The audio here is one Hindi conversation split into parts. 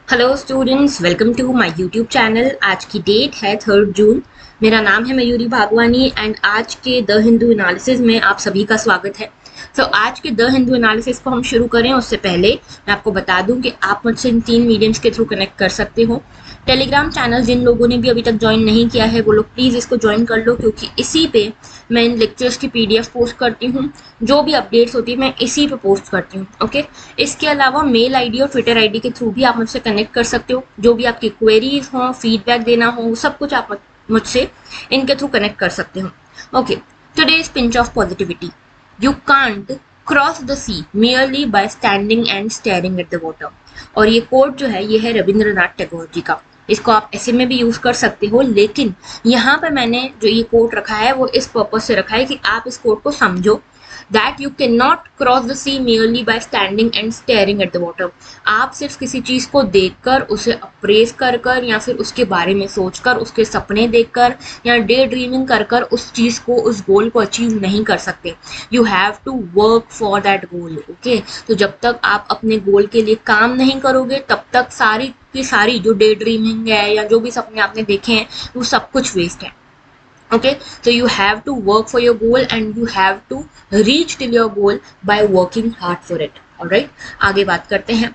Hello students, welcome to my YouTube channel. आज की डेट है 3 जून। मेरा नाम है मयूरी भागवानी एंड आज के द हिंदू एनालिसिस में आप सभी का स्वागत है। आज के द हिंदू एनालिसिस को हम शुरू करें उससे पहले मैं आपको बता दूं कि आप मुझसे इन 3 मीडियम्स के थ्रू कनेक्ट कर सकते हो। टेलीग्राम चैनल जिन लोगों ने भी अभी तक ज्वाइन नहीं किया है वो लोग प्लीज़ इसको ज्वाइन कर लो, क्योंकि इसी पे मैं इन लेक्चर्स की पीडीएफ पोस्ट करती हूँ। जो भी अपडेट्स होती है मैं इसी पे पोस्ट करती हूँ। ओके, इसके अलावा मेल आईडी और ट्विटर आईडी के थ्रू भी आप मुझसे कनेक्ट कर सकते हो। जो भी आपकी क्वेरीज हो, फीडबैक देना हो, सब कुछ आप मुझसे इनके थ्रू कनेक्ट कर सकते हो। Okay, today's pinch of positivity. You can't cross the sea merely by standing and staring at the water। और ये कोट जो है ये है रविंद्रनाथ टैगोर जी का। इसको आप ऐसे में भी यूज कर सकते हो, लेकिन यहाँ पे मैंने जो ये कोट रखा है वो इस पर्पज से रखा है कि आप इस कोट को समझो। That you cannot cross the sea merely by standing and staring at the water। आप सिर्फ किसी चीज को देखकर, उसे अप्रेस कर कर या फिर उसके बारे में सोचकर, उसके सपने देखकर या डे ड्रीमिंग कर कर उस चीज को, उस गोल को अचीव नहीं कर सकते। You have to work for that goal. Okay, तो जब तक आप अपने गोल के लिए काम नहीं करोगे तब तक सारी की सारी जो डे ड्रीमिंग है या जो भी सपने आपने देखे हैं वो सब कुछ वेस्ट है। Okay, so you have to work for your goal and you have to reach till your goal by working hard for it। alright, आगे बात करते हैं।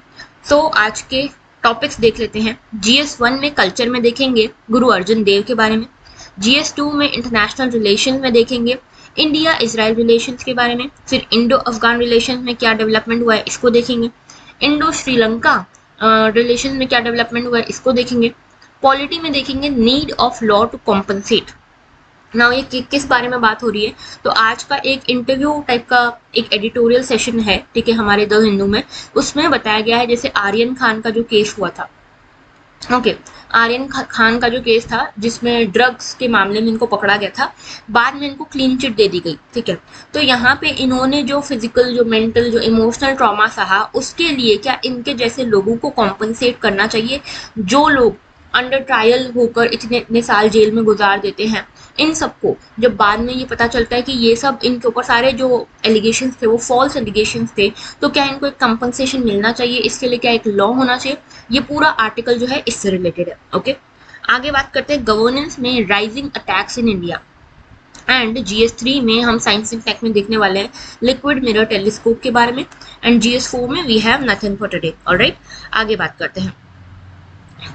आज के टॉपिक्स देख लेते हैं। GS1 में कल्चर में देखेंगे गुरु अर्जुन देव के बारे में। GS2 में इंटरनेशनल रिलेशन में देखेंगे इंडिया इजराइल रिलेशंस के बारे में। फिर इंडो अफगान रिलेशन में क्या डेवलपमेंट हुआ है इसको देखेंगे। इंडो श्रीलंका रिलेशन में क्या डेवलपमेंट हुआ है इसको देखेंगे। पॉलिटी में देखेंगे need of law to compensate. Now ये किस बारे में बात हो रही है, तो आज का एक इंटरव्यू टाइप का एक एडिटोरियल सेशन है, ठीक है, हमारे द हिंदू में। उसमें बताया गया है जैसे आर्यन खान का जो केस हुआ था। ओके, आर्यन खान का जो केस था जिसमें ड्रग्स के मामले में इनको पकड़ा गया था, बाद में इनको क्लीन चिट दे दी गई, ठीक है। तो यहाँ पे इन्होंने जो फिजिकल, जो मेंटल, जो इमोशनल ट्रॉमा सहा, उसके लिए क्या इनके जैसे लोगों को कॉम्पनसेट करना चाहिए, जो लोग अंडर ट्रायल होकर इतने इतने साल जेल में गुजार देते हैं। इन सबको जब बाद में ये पता चलता है कि ये सब इनके ऊपर सारे जो एलिगेशंस थे वो फॉल्स एलिगेशंस थे, तो क्या इनको एक कंपनसेशन मिलना चाहिए, इसके लिए क्या एक लॉ होना चाहिए। ये पूरा आर्टिकल जो है इससे रिलेटेड है। ओके, आगे बात करते हैं गवर्नेंस में rising attacks in India. And GS3 में हम साइंस एंड टेक में देखने वाले हैं लिक्विड मिरर टेलीस्कोप के बारे में। एंड GS4 में we have nothing for today. Alright, आगे बात करते हैं।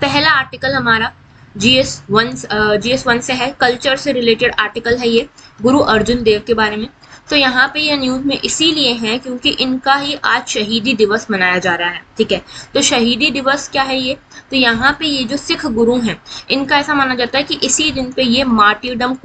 पहला आर्टिकल हमारा GS1 से है, कल्चर से रिलेटेड आर्टिकल है ये, गुरु अर्जुन देव के बारे में। तो यहाँ पे ये न्यूज में इसीलिए है क्योंकि इनका ही आज शहीदी दिवस मनाया जा रहा है, ठीक है। तो शहीदी दिवस क्या है ये, तो यहाँ पे ये जो सिख गुरु हैं इनका ऐसा माना जाता है कि इसी दिन पे ये मार्टियरडम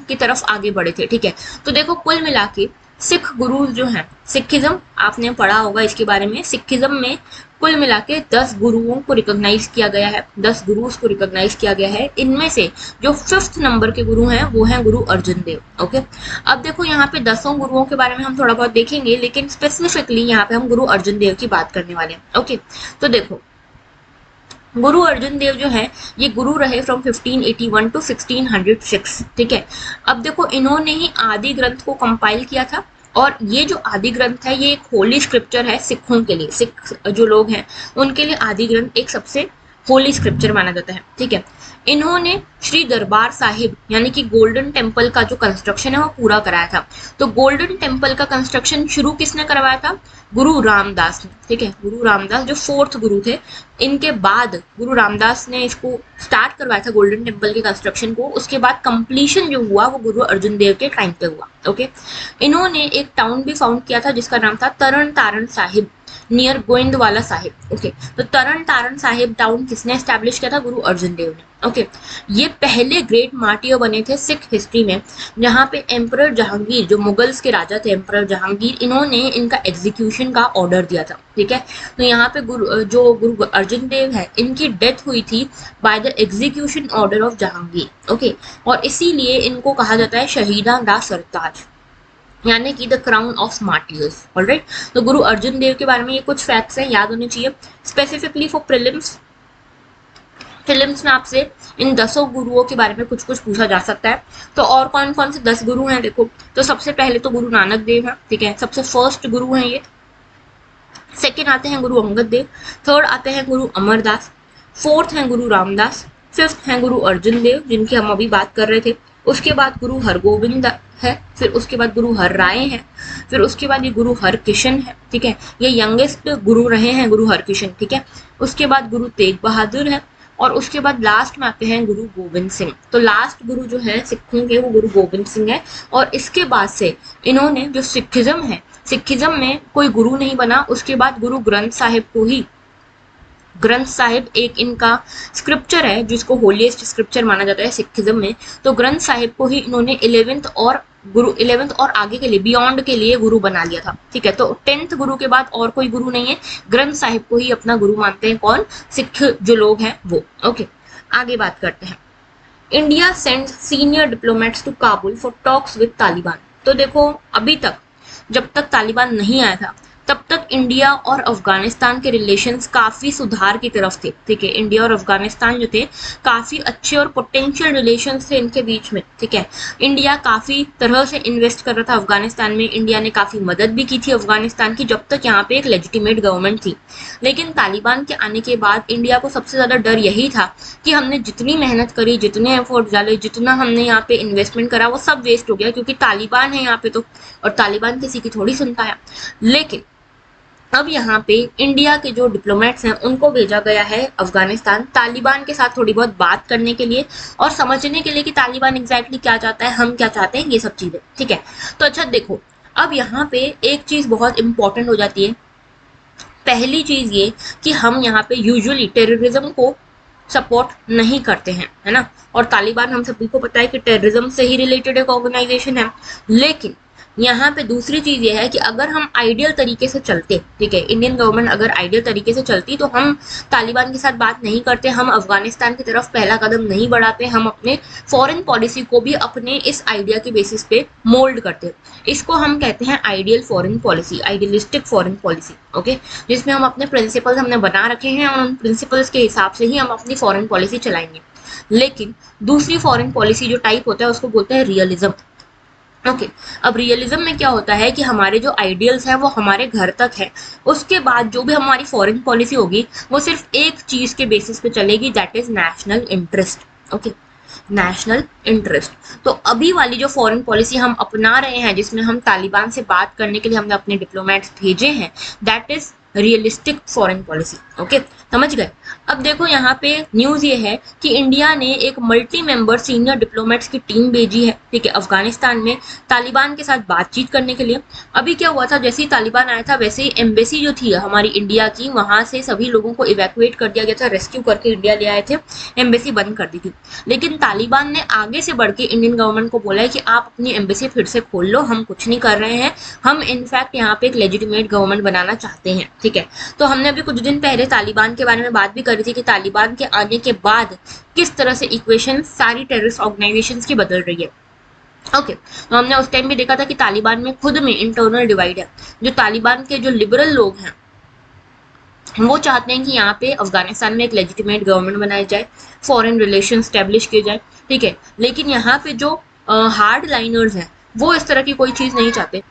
की तरफ आगे बढ़े थे, ठीक है। तो देखो कुल मिला के सिख गुरु जो हैं, सिखिज्म आपने पढ़ा होगा इसके बारे में। सिखिज्म में कुल मिला के 10 गुरुओं को रिकॉग्नाइज किया गया है, 10 गुरुज को रिकॉग्नाइज किया गया है। इनमें से जो 5th नंबर के गुरु हैं वो हैं गुरु अर्जुन देव। ओके, अब देखो यहाँ पे 10 गुरुओं के बारे में हम थोड़ा बहुत देखेंगे, लेकिन स्पेसिफिकली यहाँ पे हम गुरु अर्जुन देव की बात करने वाले हैं। ओके, तो देखो गुरु अर्जुन देव जो है ये गुरु रहे फ्रॉम 1581 टू 1606, ठीक है। अब देखो इन्होंने ही आदि ग्रंथ को कंपाइल किया था, और ये जो आदि ग्रंथ है ये एक होली स्क्रिप्चर है सिखों के लिए। सिख जो लोग हैं उनके लिए आदि ग्रंथ एक सबसे होली स्क्रिप्चर माना जाता है, ठीक है। इन्होंने श्री दरबार साहिब यानी कि गोल्डन टेम्पल का जो कंस्ट्रक्शन है वो पूरा कराया था। तो गोल्डन टेम्पल का कंस्ट्रक्शन शुरू किसने करवाया था, गुरु रामदास ने, ठीक है। गुरु रामदास जो 4th गुरु थे, इनके बाद गुरु रामदास ने इसको स्टार्ट करवाया था गोल्डन टेम्पल के कंस्ट्रक्शन को। उसके बाद कंप्लीशन जो हुआ वो गुरु अर्जुन देव के टाइम पे हुआ। ओके, इन्होंने एक टाउन भी फाउंड किया था जिसका नाम था तरन तारण साहिब नियर गोविंदवाला साहिब। ओके, तो तरन तारण साहिब टाउन किसने एस्टैब्लिश किया था, गुरु अर्जुन देव ने। ओके, ये पहले ग्रेट मार्टियर बने थे सिख हिस्ट्री में, जहाँ पे एम्परर जहांगीर, जो मुगल्स के राजा थे एम्परर जहांगीर, इन्होंने इनका एग्जीक्यूशन का ऑर्डर दिया था, ठीक है। तो यहाँ पे गुरु अर्जुन देव है इनकी डेथ हुई थी by the execution order of Jahangir. Okay, और इसीलिए इनको कहा जाता है शहीदा दा सरताज, यानी कि the crown of martyrs. Alright, तो गुरु अर्जुन देव के बारे में ये कुछ फैक्ट्स हैं, याद होने चाहिए। स्पेसिफिकली फॉर प्रीलिम्स में आपसे इन 10 गुरुओं के बारे में कुछ कुछ पूछा जा सकता है। तो और कौन कौन से 10 गुरु हैं देखो, तो सबसे पहले तो गुरु नानक देव है, ठीक है, सबसे फर्स्ट गुरु हैं ये। सेकंड आते हैं गुरु अंगद देव, थर्ड आते हैं गुरु अमरदास, फोर्थ हैं गुरु रामदास, फिफ्थ हैं गुरु अर्जुन देव जिनकी हम अभी बात कर रहे थे, उसके बाद गुरु हरगोविंद है, फिर उसके बाद गुरु हर राय है, फिर उसके बाद ये गुरु हरकिशन है, ठीक है, ये यंगेस्ट गुरु रहे हैं गुरु हरकिशन, ठीक है। उसके बाद गुरु तेग बहादुर है और उसके बाद लास्ट में आते हैं गुरु गोविंद सिंह। तो लास्ट गुरु जो है सिखों के वो गुरु गोविंद सिंह है। और इसके बाद से इन्होंने जो सिखिज्म है, सिखिज्म में कोई गुरु नहीं बना, उसके बाद गुरु ग्रंथ साहिब को ही, ग्रंथ साहिब एक इनका स्क्रिप्चर है जिसको होलीएस्ट स्क्रिप्चर माना जाता है सिखिज्म में, तो ग्रंथ साहिब को ही इन्होंने 11th और आगे के लिए बियॉन्ड के लिए गुरु बना लिया था, ठीक है। तो 10th गुरु के बाद और कोई गुरु नहीं है, ग्रंथ साहिब को ही अपना गुरु मानते हैं कौन, सिख जो लोग हैं वो। ओके, आगे बात करते हैं। India sends senior diplomats to Kabul for talks with Taliban. तो देखो अभी तक जब तक तालिबान नहीं आया था तब तक इंडिया और अफगानिस्तान के रिलेशंस काफी सुधार की तरफ थे, ठीक है। इंडिया और अफगानिस्तान जो थे काफी अच्छे और पोटेंशियल रिलेशंस थे इनके बीच में, ठीक है। इंडिया काफी तरह से इन्वेस्ट कर रहा था अफगानिस्तान में, इंडिया ने काफी मदद भी की थी अफगानिस्तान की जब तक यहाँ पे एक लेजिटिमेट गवर्नमेंट थी। लेकिन तालिबान के आने के बाद इंडिया को सबसे ज्यादा डर यही था कि हमने जितनी मेहनत करी, जितने एफर्ट डाले, जितना हमने यहाँ पे इन्वेस्टमेंट करा वो सब वेस्ट हो गया, क्योंकि तालिबान है यहाँ पे तो, और तालिबान किसी की थोड़ी सुनता है। लेकिन अब यहाँ पे इंडिया के जो डिप्लोमेट्स हैं उनको भेजा गया है अफगानिस्तान तालिबान के साथ थोड़ी बहुत बात करने के लिए और समझने के लिए कि तालिबान एग्जैक्टली क्या चाहता है, हम क्या चाहते हैं, ये सब चीजें, ठीक है। तो अच्छा देखो, अब यहाँ पे एक चीज बहुत इंपॉर्टेंट हो जाती है। पहली चीज ये कि हम यहाँ पे यूजुअली टेररिज्म को सपोर्ट नहीं करते हैं, है ना, और तालिबान हम सभी को पता है कि टेररिज्म से ही रिलेटेड एक ऑर्गेनाइजेशन है। लेकिन यहाँ पे दूसरी चीज ये है कि अगर हम आइडियल तरीके से चलते, ठीक है, इंडियन गवर्नमेंट अगर आइडियल तरीके से चलती तो हम तालिबान के साथ बात नहीं करते, हम अफगानिस्तान की तरफ पहला कदम नहीं बढ़ाते, हम अपने फॉरेन पॉलिसी को भी अपने इस आइडिया के बेसिस पे मोल्ड करते। इसको हम कहते हैं ideal foreign policy, idealistic foreign policy, okay, जिसमें हम अपने प्रिंसिपल्स हमने बना रखे हैं और उन प्रिंसिपल्स के हिसाब से ही हम अपनी फॉरेन पॉलिसी चलाएंगे। लेकिन दूसरी फॉरेन पॉलिसी जो टाइप होता है उसको बोलते हैं रियलिज्म। ओके, अब रियलिज्म में क्या होता है कि हमारे जो आइडियल्स हैं वो हमारे घर तक है, उसके बाद जो भी हमारी फॉरेन पॉलिसी होगी वो सिर्फ एक चीज के बेसिस पे चलेगी, that is national interest. Okay, national interest. तो अभी वाली जो फॉरेन पॉलिसी हम अपना रहे हैं जिसमें हम तालिबान से बात करने के लिए हमने अपने डिप्लोमेट्स भेजे हैं, that is realistic foreign policy. Okay, समझ गए। अब देखो यहाँ पे न्यूज ये है कि इंडिया ने एक मल्टी मेंबर सीनियर डिप्लोमेट्स की टीम भेजी है, ठीक है, अफगानिस्तान में तालिबान के साथ बातचीत करने के लिए। अभी क्या हुआ था, जैसे ही तालिबान आया था वैसे ही एम्बेसी जो थी हमारी इंडिया की, वहां से सभी लोगों को इवैक्यूएट कर दिया गया था, रेस्क्यू करके इंडिया ले आए थे, एम्बेसी बंद कर दी थी। लेकिन तालिबान ने आगे से बढ़ के इंडियन गवर्नमेंट को बोला है कि आप अपनी एम्बेसी फिर से खोल लो, हम कुछ नहीं कर रहे हैं, हम इनफैक्ट यहाँ पे एक लेजिटिमेट गवर्नमेंट बनाना चाहते हैं, ठीक है। तो हमने अभी कुछ दिन पहले तालिबान के बारे में बात भी करी थी कि तालिबान के आने के बाद किस तरह से इक्वेशन सारी टेररिस्ट ऑर्गेनाइजेशंस की बदल रही है। ओके, तो हमने उस टाइम भी देखा था कि तालिबान में खुद में इंटरनल डिवाइड है। जो तालिबान के जो लिबरल लोग हैं वो चाहते हैं कि यहाँ पे अफगानिस्तान में एक लेजिटिमेट गवर्नमेंट बनाई जाए, फॉरेन रिलेशन स्टैब्लिश किए जाए, ठीक है। लेकिन यहाँ पे जो हार्ड लाइनर्स हैं वो इस तरह की कोई चीज नहीं चाहते।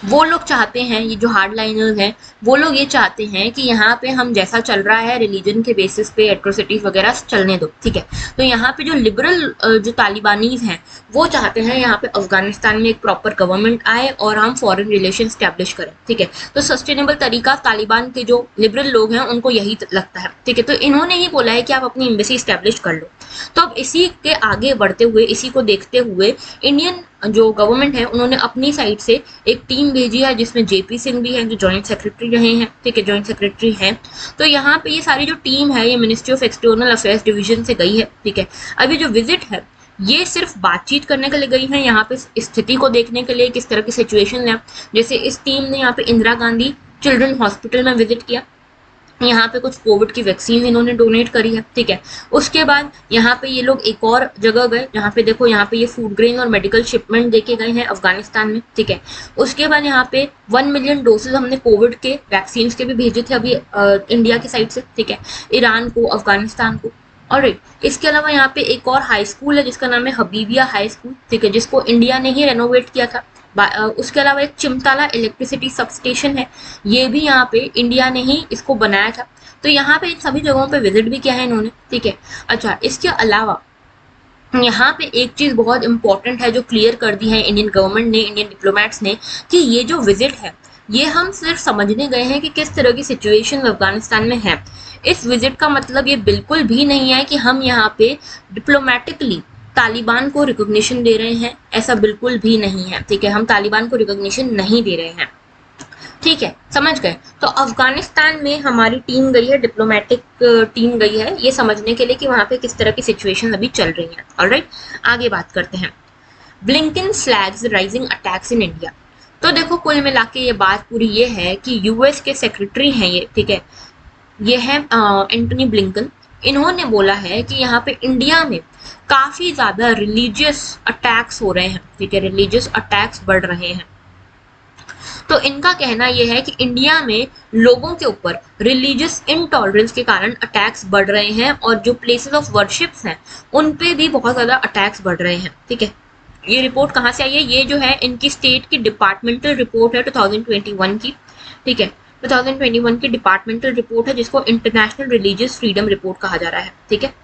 वो लोग चाहते हैं, ये जो हार्ड लाइनर्स हैं वो लोग ये चाहते हैं कि यहाँ पे हम जैसा चल रहा है रिलीजन के बेसिस पे एट्रोसिटीज वगैरह चलने दो, ठीक है। तो यहाँ पे जो लिबरल जो तालिबानीज हैं वो चाहते हैं यहाँ पे अफगानिस्तान में एक प्रॉपर गवर्नमेंट आए और हम फॉरेन रिलेशन स्टैब्लिश करें, ठीक है। तो सस्टेनेबल तरीका तालिबान के जो लिबरल लोग हैं उनको यही लगता है, ठीक है। तो इन्होंने ही बोला है कि आप अपनी एम्बेसी स्टैब्लिश कर लो। तो अब इसी के आगे बढ़ते हुए, इसी को देखते हुए इंडियन जो गवर्नमेंट है उन्होंने अपनी साइड से एक टीम भेजी है जिसमें जेपी सिंह भी हैं जो जॉइंट सेक्रेटरी रहे हैं, ठीक है, जॉइंट सेक्रेटरी हैं। तो यहाँ पे ये सारी जो टीम है ये ministry of external affairs division से गई है, ठीक है। अभी जो विजिट है ये सिर्फ बातचीत करने के लिए गई है, यहाँ पे स्थिति को देखने के लिए किस तरह की सिचुएशन है। जैसे इस टीम ने यहाँ पे इंदिरा गांधी चिल्ड्रन हॉस्पिटल में विजिट किया, यहाँ पे कुछ कोविड की वैक्सीन इन्होंने डोनेट करी है, ठीक है। उसके बाद यहाँ पे ये लोग एक और जगह गए, यहाँ पे देखो यहाँ पे ये फूड ग्रेन और मेडिकल शिपमेंट देके गए हैं अफगानिस्तान में, ठीक है। उसके बाद यहाँ पे 1 मिलियन डोसेज हमने कोविड के वैक्सीन के भी भेजे थे अभी इंडिया की साइड से, ठीक है, ईरान को, अफगानिस्तान को। और इसके अलावा यहाँ पे एक और हाई स्कूल है जिसका नाम है हबीबिया हाई स्कूल, ठीक है, जिसको इंडिया ने ही रेनोवेट किया था, उसके अलावा एक चिमताला इलेक्ट्रिसिटी सबस्टेशन है, ये भी यहाँ पे इंडिया ने ही इसको बनाया था। तो यहाँ पे इन सभी जगहों पे विजिट भी किया है इन्होंने, ठीक है। अच्छा, इसके अलावा यहाँ पे एक चीज बहुत इंपॉर्टेंट है जो क्लियर कर दी है इंडियन गवर्नमेंट ने, इंडियन डिप्लोमेट्स ने, कि ये जो विजिट है ये हम सिर्फ समझने गए हैं कि किस तरह की सिचुएशन अफगानिस्तान में है। इस विजिट का मतलब ये बिल्कुल भी नहीं है कि हम यहाँ पे डिप्लोमेटिकली तालिबान को रिकॉग्निशन दे रहे हैं, ऐसा बिल्कुल भी नहीं है, ठीक है। हम तालिबान को रिकॉग्निशन नहीं दे रहे हैं, ठीक है, समझ गए। तो अफगानिस्तान में हमारी टीम गई है, डिप्लोमेटिक टीम गई है, ये समझने के लिए कि वहां पे किस तरह की सिचुएशन अभी चल रही है। ऑलराइट, आगे बात करते हैं। Blinken flags rising attacks in India. तो देखो, कुल मिला के ये बात पूरी ये है कि यूएस के सेक्रेटरी हैं ये, ठीक है, ये है एंटनी ब्लिंकन। इन्होंने बोला है कि यहाँ पे इंडिया में काफी ज्यादा रिलीजियस अटैक्स हो रहे हैं, ठीक है, रिलीजियस अटैक्स बढ़ रहे हैं। तो इनका कहना यह है कि इंडिया में लोगों के ऊपर रिलीजियस इनटॉलरेंस के कारण अटैक्स बढ़ रहे हैं और जो प्लेसेस ऑफ वर्शिप्स हैं उन पे भी बहुत ज़्यादा अटैक्स बढ़ रहे हैं, ठीक है। ये रिपोर्ट कहाँ से आई है? ये जो है इनकी स्टेट की डिपार्टमेंटल रिपोर्ट है 2021 की, ठीक है। 2021 की डिपार्टमेंटल रिपोर्ट है जिसको इंटरनेशनल रिलीजियस फ्रीडम रिपोर्ट कहा जा रहा है, ठीक है।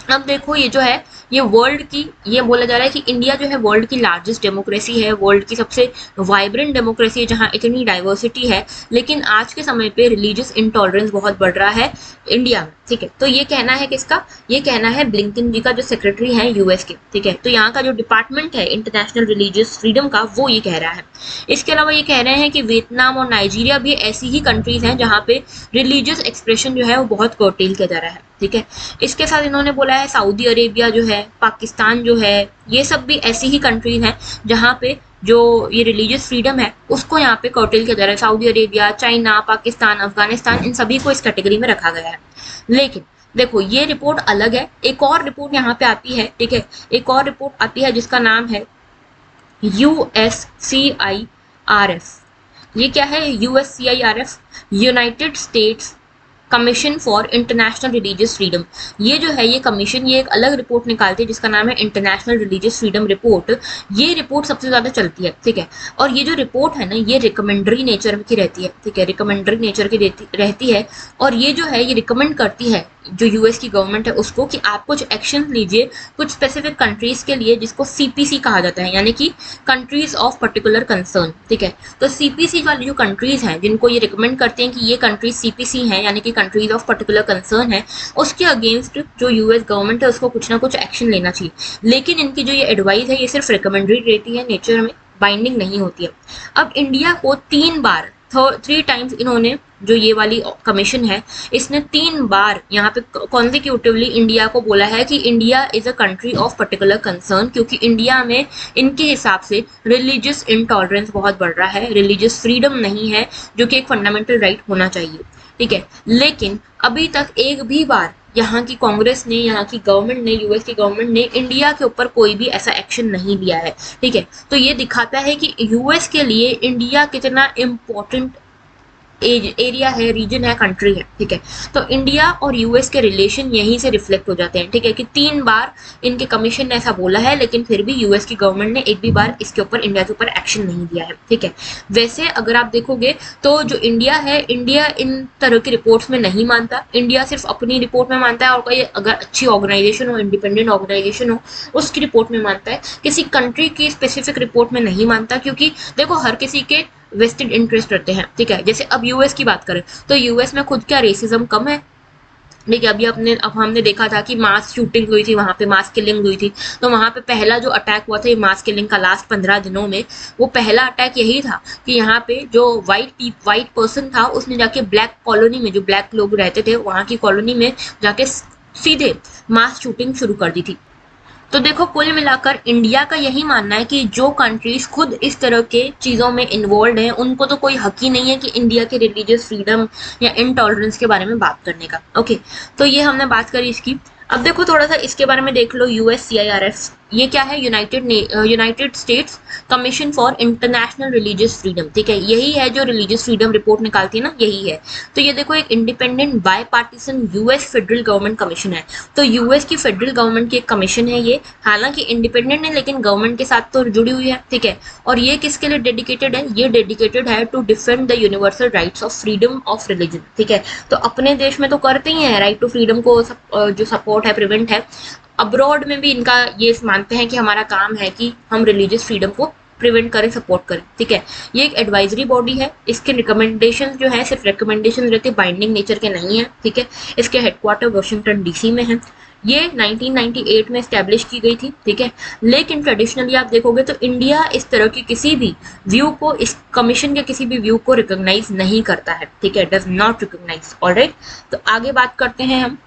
अब देखो, ये जो है ये वर्ल्ड की, ये बोला जा रहा है कि इंडिया जो है वर्ल्ड की लार्जेस्ट डेमोक्रेसी है, वर्ल्ड की सबसे वाइब्रेंट डेमोक्रेसी है जहाँ इतनी डाइवर्सिटी है, लेकिन आज के समय पे रिलीजियस इंटॉलरेंस बहुत बढ़ रहा है इंडिया में, ठीक है। तो ये कहना है किसका? ये कहना है ब्लिंकन जी का, जो सेक्रेटरी हैं यूएस के, ठीक है। तो यहाँ का जो डिपार्टमेंट है इंटरनेशनल रिलीजियस फ्रीडम का, वो ये कह रहा है। इसके अलावा ये कह रहे हैं कि वियतनाम और नाइजीरिया भी ऐसी ही कंट्रीज हैं जहाँ पे रिलीजियस एक्सप्रेशन जो है वो बहुत कर्टेल किया जा रहा है, ठीक है। इसके साथ इन्होंने बोला है सऊदी अरेबिया जो है, पाकिस्तान जो है, ये सब भी ऐसी ही कंट्रीज हैं जहाँ पे जो ये रिलीजियस फ्रीडम है उसको यहाँ पे कर्टेल किया जा रहा है। Saudi Arabia, China, Pakistan, Afghanistan, इन सभी को इस कैटेगरी में रखा गया है। लेकिन देखो, ये रिपोर्ट अलग है, एक और रिपोर्ट यहाँ पे आती है, ठीक है, एक और रिपोर्ट आती है जिसका नाम है USCIRF। ये क्या है? USCIRF, United states commission for international religious freedom. ये जो है ये कमीशन, ये एक अलग रिपोर्ट निकालती है जिसका नाम है इंटरनेशनल रिलीजियस फ्रीडम रिपोर्ट। ये रिपोर्ट सबसे ज्यादा चलती है, ठीक है। और ये जो रिपोर्ट है ना, ये रिकमेंडरी नेचर की रहती है, ठीक है, रिकमेंडरी नेचर की रहती है। और ये जो है ये रिकमेंड करती है जो यूएस की गवर्नमेंट है उसको कि आप कुछ एक्शन लीजिए कुछ स्पेसिफिक कंट्रीज के लिए, जिसको सीपीसी कहा जाता है, यानी कि कंट्रीज ऑफ पर्टिकुलर कंसर्न, ठीक है। तो सीपीसी वाली जो कंट्रीज हैं जिनको ये रिकमेंड करते हैं कि ये कंट्रीज सीपीसी हैं, यानी कि कंट्रीज ऑफ पर्टिकुलर कंसर्न है, उसके अगेंस्ट जो यूएस गवर्नमेंट है उसको कुछ ना कुछ एक्शन लेना चाहिए। लेकिन इनकी जो ये एडवाइस है ये सिर्फ रिकमेंडरी रहती है, नेचर में बाइंडिंग नहीं होती है। अब इंडिया को 3 टाइम्स इन्होंने, जो ये वाली कमीशन है, इसने 3 बार यहाँ पे कॉन्जिक्यूटिवली इंडिया को बोला है कि India is a country of particular concern, क्योंकि इंडिया में इनके हिसाब से रिलीजियस इनटॉलरेंस बहुत बढ़ रहा है, रिलीजियस फ्रीडम नहीं है, जो कि एक फंडामेंटल राइट होना चाहिए, ठीक है। लेकिन अभी तक एक भी बार यहाँ की कांग्रेस ने, यहाँ की गवर्नमेंट ने, यूएस की गवर्नमेंट ने इंडिया के ऊपर कोई भी ऐसा एक्शन नहीं लिया है, ठीक है। तो ये दिखाता है कि यूएस के लिए इंडिया कितना इम्पोर्टेंट एरिया है, रीजन है, कंट्री है, ठीक है। तो इंडिया और यूएस के रिलेशन यहीं से रिफ्लेक्ट हो जाते हैं, ठीक है, कि 3 बार इनके कमीशन ने ऐसा बोला है, लेकिन फिर भी यूएस की गवर्नमेंट ने एक भी बार इसके ऊपर, इंडिया के ऊपर एक्शन नहीं दिया है, ठीक है। वैसे अगर आप देखोगे तो जो इंडिया है, इंडिया इन तरह की रिपोर्ट्स में नहीं मानता, इंडिया सिर्फ अपनी रिपोर्ट में मानता है, और कोई अगर अच्छी ऑर्गेनाइजेशन हो, इंडिपेंडेंट ऑर्गेनाइजेशन हो, उसकी रिपोर्ट में मानता है, किसी कंट्री की स्पेसिफिक रिपोर्ट में नहीं मानता, क्योंकि देखो हर किसी के वेस्टेड इंटरेस्ट रहते हैं, ठीक है। जैसे अब यूएस की बात करें तो यूएस में खुद क्या रेसिज्म कम है, देखिए अब हमने देखा था कि मास शूटिंग हुई थी, वहां पे मास किलिंग हुई थी। तो वहां पे पहला जो अटैक हुआ था ये मास किलिंग का, लास्ट 15 दिनों में वो पहला अटैक यही था कि यहाँ पे जो वाइट पर्सन था उसने जाके ब्लैक कॉलोनी में, जो ब्लैक लोग रहते थे वहां की कॉलोनी में जाके सीधे मास शूटिंग शुरू कर दी थी। तो देखो, कुल मिलाकर इंडिया का यही मानना है कि जो कंट्रीज खुद इस तरह के चीज़ों में इन्वॉल्व हैं उनको तो कोई हक ही नहीं है कि इंडिया के रिलीजियस फ्रीडम या इनटॉलरेंस के बारे में बात करने का। ओके, तो ये हमने बात करी इसकी। अब देखो थोड़ा सा इसके बारे में देख लो, USCIRF ये क्या है, United states commission for international religious freedom, ठीक है, यही है जो रिलीजियस फ्रीडम रिपोर्ट निकालती है ना, यही है। तो ये देखो एक independent bipartisan US federal government commission है। तो यूएस की फेडरल गवर्नमेंट की एक कमीशन है ये, हालांकि इंडिपेंडेंट है लेकिन गवर्नमेंट के साथ तो जुड़ी हुई है, ठीक है। और ये किसके लिए डेडिकेटेड है, ये डेडिकेटेड है to defend the universal rights of freedom of religion, ठीक है। तो अपने देश में तो करते ही हैं राइट टू फ्रीडम को जो सपोर्ट है, प्रिवेंट है, अब्रॉड में भी इनका ये मानते हैं कि हमारा काम है कि हम रिलीजियस फ्रीडम को प्रिवेंट करें, सपोर्ट करें, ठीक है। ये एक एडवाइजरी बॉडी है, इसके रिकमेंडेशन जो है सिर्फ रिकमेंडेशन रहते, बाइंडिंग नेचर के नहीं है, ठीक है। इसके हेडक्वार्टर वॉशिंगटन डीसी में है। ये 1998 में स्टैब्लिश की गई थी, ठीक है। लेकिन ट्रेडिशनली आप देखोगे तो इंडिया इस तरह की किसी भी व्यू को, इस कमीशन के किसी भी व्यू को रिकॉग्नाइज नहीं करता है, ठीक है, डज नॉट रिकॉग्नाइज। ऑलराइट, तो आगे बात करते हैं हम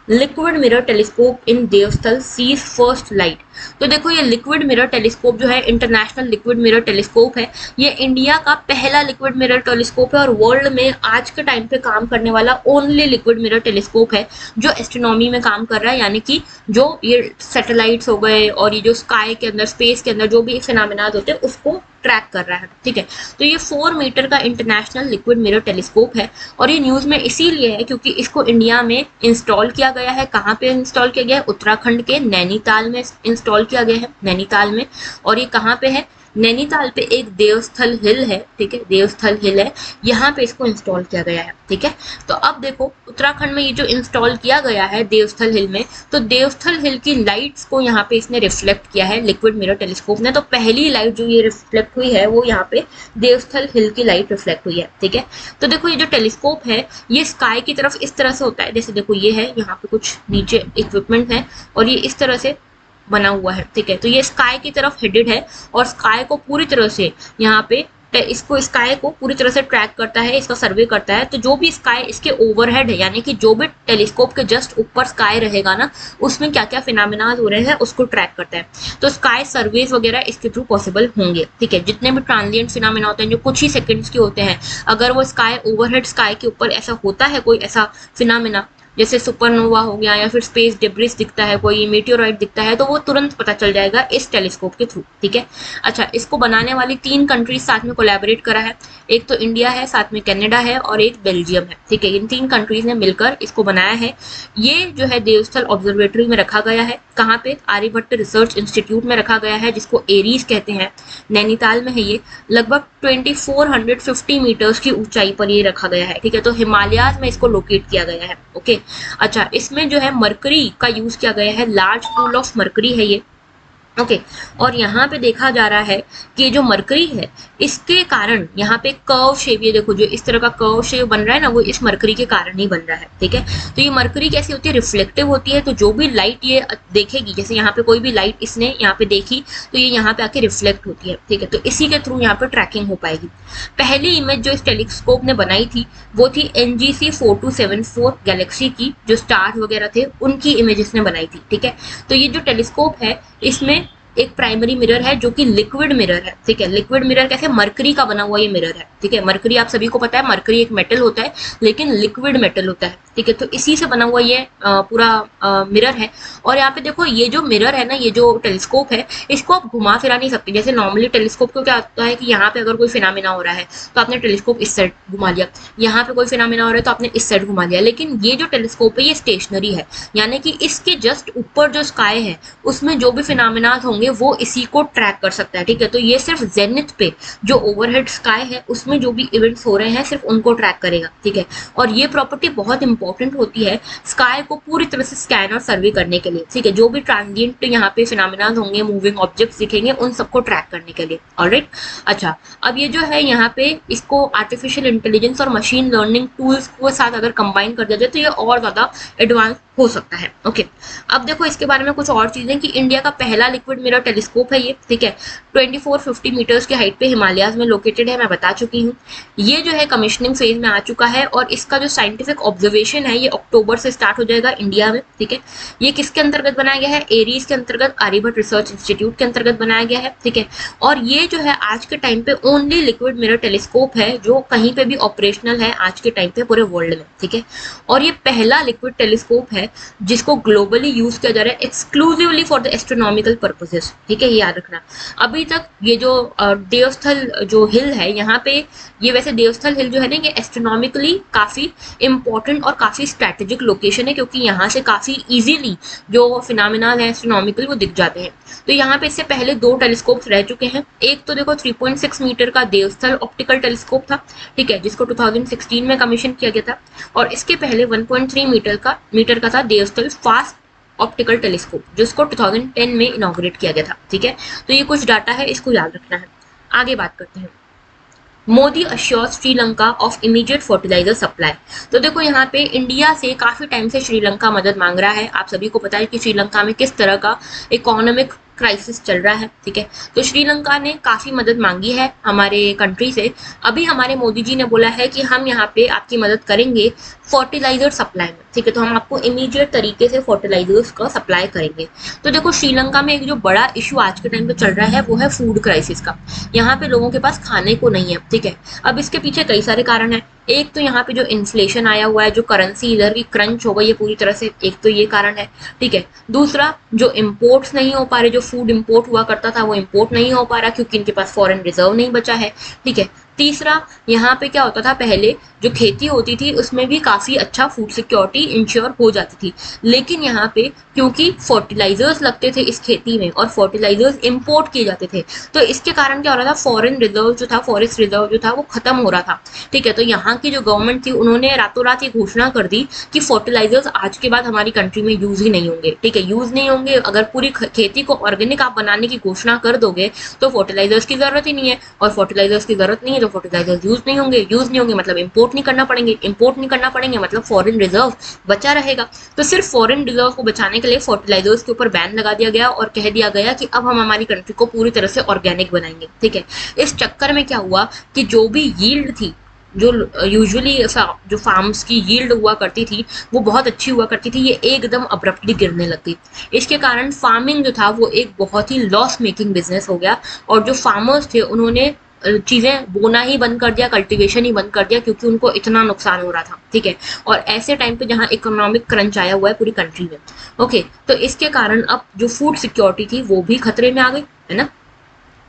लिक्विड मिरर टेलीस्कोप इन देवस्थल सीज फर्स्ट लाइट। तो देखो ये लिक्विड मिरर टेलीस्कोप जो है, इंटरनेशनल लिक्विड मिरर टेलीस्कोप है, ये इंडिया का पहला लिक्विड मिरर टेलीस्कोप है और वर्ल्ड में आज के टाइम पे काम करने वाला ओनली लिक्विड मिरर टेलीस्कोप है जो एस्ट्रोनॉमी में काम कर रहा है, यानी कि जो ये सैटेलाइट्स हो गए और ये जो स्काई के अंदर, स्पेस के अंदर जो भी फिनोमेना होते हैं उसको ट्रैक कर रहा है, ठीक है। तो ये 4 मीटर का इंटरनेशनल लिक्विड मिरर टेलीस्कोप है और ये न्यूज में इसीलिए है क्योंकि इसको इंडिया में इंस्टॉल किया गया है। कहाँ पे इंस्टॉल किया गया है, उत्तराखंड के नैनीताल में इंस्टॉल किया गया है, नैनीताल में। और ये कहाँ पे है, नैनीताल पे एक देवस्थल हिल है, ठीक है, देवस्थल हिल है, यहाँ पे इसको इंस्टॉल किया गया है, ठीक है। तो अब देखो उत्तराखंड में ये जो इंस्टॉल किया गया है देवस्थल हिल में, तो देवस्थल हिल की लाइट्स को यहाँ पे इसने रिफ्लेक्ट किया है लिक्विड मिरर टेलीस्कोप ने। तो पहली लाइट जो ये रिफ्लेक्ट हुई है वो यहाँ पे देवस्थल हिल की लाइट रिफ्लेक्ट हुई है, ठीक है। तो देखो ये जो टेलीस्कोप है ये स्काई की तरफ इस तरह से होता है, जैसे देखो ये है, यहाँ पे कुछ नीचे इक्विपमेंट है और ये इस तरह से बना हुआ है, ठीक है। तो ये स्काई की तरफ हेडेड है और स्काई को पूरी तरह से यहाँ पे इसको स्काई को पूरी तरह से ट्रैक करता है, इसका सर्वे करता है। तो जो भी स्काई इसके ओवरहेड है, यानी कि जो भी टेलीस्कोप के जस्ट ऊपर स्काई रहेगा ना, उसमें क्या क्या फिनोमेना हो रहे हैं उसको ट्रैक करता है। तो स्काई सर्वेज वगैरह इसके थ्रू पॉसिबल होंगे, ठीक है। जितने भी ट्रांजिएंट फिनोमेना होते हैं जो कुछ ही सेकंड्स के होते हैं, अगर वो स्काई ओवरहेड स्काई के ऊपर ऐसा होता है कोई ऐसा फिनोमेना, जैसे सुपरनोवा हो गया या फिर स्पेस डेब्रिस दिखता है, कोई मीटियोराइट दिखता है, तो वो तुरंत पता चल जाएगा इस टेलीस्कोप के थ्रू, ठीक है। अच्छा, इसको बनाने वाली 3 कंट्रीज साथ में कोलैबोरेट करा है, एक तो इंडिया है, साथ में कनाडा है और एक बेल्जियम है, ठीक है। इन 3 कंट्रीज ने मिलकर इसको बनाया है। ये जो है देवस्थल ऑब्जर्वेटरी में रखा गया है, कहाँ पे, आर्यभट्ट रिसर्च इंस्टीट्यूट में रखा गया है, जिसको एरीज कहते हैं, नैनीताल में है ये। लगभग 2450 मीटर्स की ऊंचाई पर ये रखा गया है, ठीक है। तो हिमालयाज में इसको लोकेट किया गया है, ओके। अच्छा, इसमें जो है मरकरी का यूज किया गया है, लार्ज पूल ऑफ मरकरी है ये, ओके। और यहाँ पे देखा जा रहा है कि जो मरकरी है इसके कारण यहाँ पे कर्व शेप, ये देखो जो इस तरह का कर्व शेप बन रहा है ना, वो इस मरकरी के कारण ही बन रहा है, ठीक है। तो ये मरकरी कैसी होती है, रिफ्लेक्टिव होती है। तो जो भी लाइट ये देखेगी, जैसे यहाँ पे कोई भी लाइट इसने यहाँ पे देखी तो ये यहाँ पे आके रिफ्लेक्ट होती है, ठीक है। तो इसी के थ्रू यहाँ पे ट्रैकिंग हो पाएगी। पहली इमेज जो इस टेलीस्कोप ने बनाई थी वो थी NGC 4274 गैलेक्सी की, जो स्टार वगैरह थे उनकी इमेज इसने बनाई थी, ठीक है। तो ये जो टेलीस्कोप है इसमें एक प्राइमरी मिरर है जो कि लिक्विड मिरर है, ठीक है। लिक्विड मिरर कैसे, मरकरी का बना हुआ ये मिरर है, ठीक है। मरकरी आप सभी को पता है, मरकरी एक मेटल होता है लेकिन लिक्विड मेटल होता है, ठीक है। तो इसी से बना हुआ ये पूरा मिरर है। और यहाँ पे देखो ये जो मिरर है ना, ये जो टेलीस्कोप है, इसको आप घुमा फिरा नहीं सकते। जैसे नॉर्मली टेलीस्कोप को क्या होता है कि यहाँ पे अगर कोई फिनोमेना हो रहा है तो आपने टेलीस्कोप इस साइड घुमा लिया, यहाँ पे कोई फिनोमेना हो रहा है तो आपने इस साइड घुमा लिया। लेकिन ये जो टेलीस्कोप है ये स्टेशनरी है, यानी कि इसके जस्ट ऊपर जो स्काई है उसमें जो भी फिनोमेना होंगे वो इसी को ट्रैक कर सकता है, ठीक है। तो ये सिर्फ जेनिथ पे जो ओवरहेड स्काई है उसमें जो भी इवेंट्स हो रहे हैं सिर्फ उनको ट्रैक करेगा, ठीक है। और ये प्रॉपर्टी बहुत इंपॉर्टेंट होती है स्काई को पूरी तरह से स्कैन और सर्वे करने के लिए, ठीक है। जो भी ट्रांजिएंट यहाँ पे फिनोमेना होंगे, मूविंग ऑब्जेक्ट्स दिखेंगे, उन सबको ट्रैक करने के लिए, ऑलराइट। अच्छा, अब ये जो है यहाँ पे इसको आर्टिफिशियल इंटेलिजेंस और मशीन लर्निंग टूल्स को साथ अगर कंबाइन कर दिया जाए तो ये और ज्यादा एडवांस हो सकता है, ओके। अब देखो इसके बारे में कुछ और चीजें कि इंडिया का पहला लिक्विड मिरर टेलीस्कोप है ये, ठीक है। 2450 मीटर्स की हाइट पे हिमालयाज में लोकेटेड है, मैं बता चुकी हूँ। ये जो है कमिश्निंग फेज में आ चुका है और इसका जो साइंटिफिक ऑब्जर्वेशन है ये अक्टूबर से स्टार्ट हो जाएगा इंडिया में, ठीक है। ये किसके अंतर्गत बनाया गया है, एरीज के अंतर्गत, आर्यभट्ट रिसर्च इंस्टीट्यूट के अंतर्गत बनाया गया है, ठीक है। और ये जो है आज के टाइम पे ओनली लिक्विड मिरर टेलीस्कोप है जो कहीं पे भी ऑपरेशनल है आज के टाइम पे पूरे वर्ल्ड में, ठीक है। और ये पहला लिक्विड टेलीस्कोप है है जिसको ग्लोबली यूज किया जा रहा है exclusively for the astronomical purposes. ठीक है, ये याद रखना। अभी तक ये जो देवस्थल जो हिल है यहाँ पे, ये वैसे देवस्थल हिल जो है ना, ये एस्ट्रोनॉमिकली काफी इंपॉर्टेंट और काफी स्ट्रेटेजिक लोकेशन है, क्योंकि यहाँ से काफी इजीली जो फिनोमिना है एस्ट्रोनॉमिकल वो दिख जाते हैं। तो यहाँ पे इससे पहले 2 टेलीस्कोप्स रह चुके हैं। एक तो देखो 3.6 मीटर का देवस्थल ऑप्टिकल टेलीस्कोप था, ठीक है, जिसको 2016 में कमीशन किया गया था, और इसके पहले 1.3 मीटर का था देवस्थल फास्ट ऑप्टिकल टेलीस्कोप, जिसको 2010 में इनॉग्रेट किया गया था। ठीक है, तो ये कुछ डाटा है, इसको याद रखना है। आगे बात करते हैं। Modi assures Sri Lanka of immediate fertiliser supply. तो देखो यहाँ पे इंडिया से काफी टाइम से श्रीलंका मदद मांग रहा है। आप सभी को पता है कि श्रीलंका में किस तरह का इकोनॉमिक क्राइसिस चल रहा है। ठीक है, तो श्रीलंका ने काफी मदद मांगी है हमारे कंट्री से। अभी हमारे मोदी जी ने बोला है कि हम यहाँ पे आपकी मदद करेंगे फर्टिलाइजर सप्लाई में। ठीक है, तो हम आपको इमीडिएट तरीके से फर्टिलाइजर्स का सप्लाई करेंगे। तो देखो श्रीलंका में एक जो बड़ा इशू आज के टाइम पे चल रहा है वो है फूड क्राइसिस का। यहाँ पे लोगों के पास खाने को नहीं है। ठीक है, अब इसके पीछे कई सारे कारण है। एक तो यहाँ पे जो इन्फ्लेशन आया हुआ है, जो करेंसी इधर की क्रंच हो गई है पूरी तरह से, एक तो ये कारण है। ठीक है, दूसरा जो इम्पोर्ट्स नहीं हो पा रहे, जो फूड इम्पोर्ट हुआ करता था वो इम्पोर्ट नहीं हो पा रहा क्योंकि इनके पास फॉरेन रिजर्व नहीं बचा है। ठीक है, तीसरा यहाँ पे क्या होता था, पहले जो खेती होती थी उसमें भी काफी अच्छा फूड सिक्योरिटी इंश्योर हो जाती थी, लेकिन यहाँ पे क्योंकि फर्टिलाइजर्स लगते थे इस खेती में और फर्टिलाइजर्स इंपोर्ट किए जाते थे, तो इसके कारण क्या हो रहा था, फॉरेन रिजर्व जो था, फॉरेस्ट रिजर्व जो था वो खत्म हो रहा था। ठीक है, तो यहाँ की जो गवर्नमेंट थी उन्होंने रातों रात ये घोषणा कर दी कि फर्टिलाइजर्स आज के बाद हमारी कंट्री में यूज ही नहीं होंगे। ठीक है, यूज नहीं होंगे। अगर पूरी खेती को ऑर्गेनिक आप बनाने की घोषणा कर दोगे तो फर्टिलाइजर्स की जरूरत ही नहीं है, और फर्टिलाइजर्स की जरूरत नहीं है तो फर्टिलाइजर्स यूज नहीं होंगे मतलब इंपोर्ट नहीं करना पड़ेंगे मतलब फॉरेन रिजर्व बचा रहेगा। तो सिर्फ फॉरेन रिजर्व को बचाने के लिए फर्टिलाइजर्स के ऊपर बैन लगा दिया गया और कह दिया गया कि अब हम हमारी कंट्री को पूरी तरह से ऑर्गेनिक बनाएंगे। ठीक है, इस चक्कर में क्या हुआ कि जो भी यील्ड थी, जो यूजुअली जो फार्म्स की यील्ड हुआ करती थी वो बहुत अच्छी हुआ करती थी, ये एकदम अब्रप्टली गिरने लग गई। इसके कारण फार्मिंग जो था वो एक बहुत ही लॉस मेकिंग बिजनेस हो गया, और जो फार्मर्स थे उन्होंने चीजें बोना ही बंद कर दिया, कल्टीवेशन ही बंद कर दिया, क्योंकि उनको इतना नुकसान हो रहा था। ठीक है, और ऐसे टाइम पे जहाँ इकोनॉमिक क्रंच आया हुआ है पूरी कंट्री में। ओके, तो इसके कारण अब जो फूड सिक्योरिटी थी वो भी खतरे में आ गई, है ना।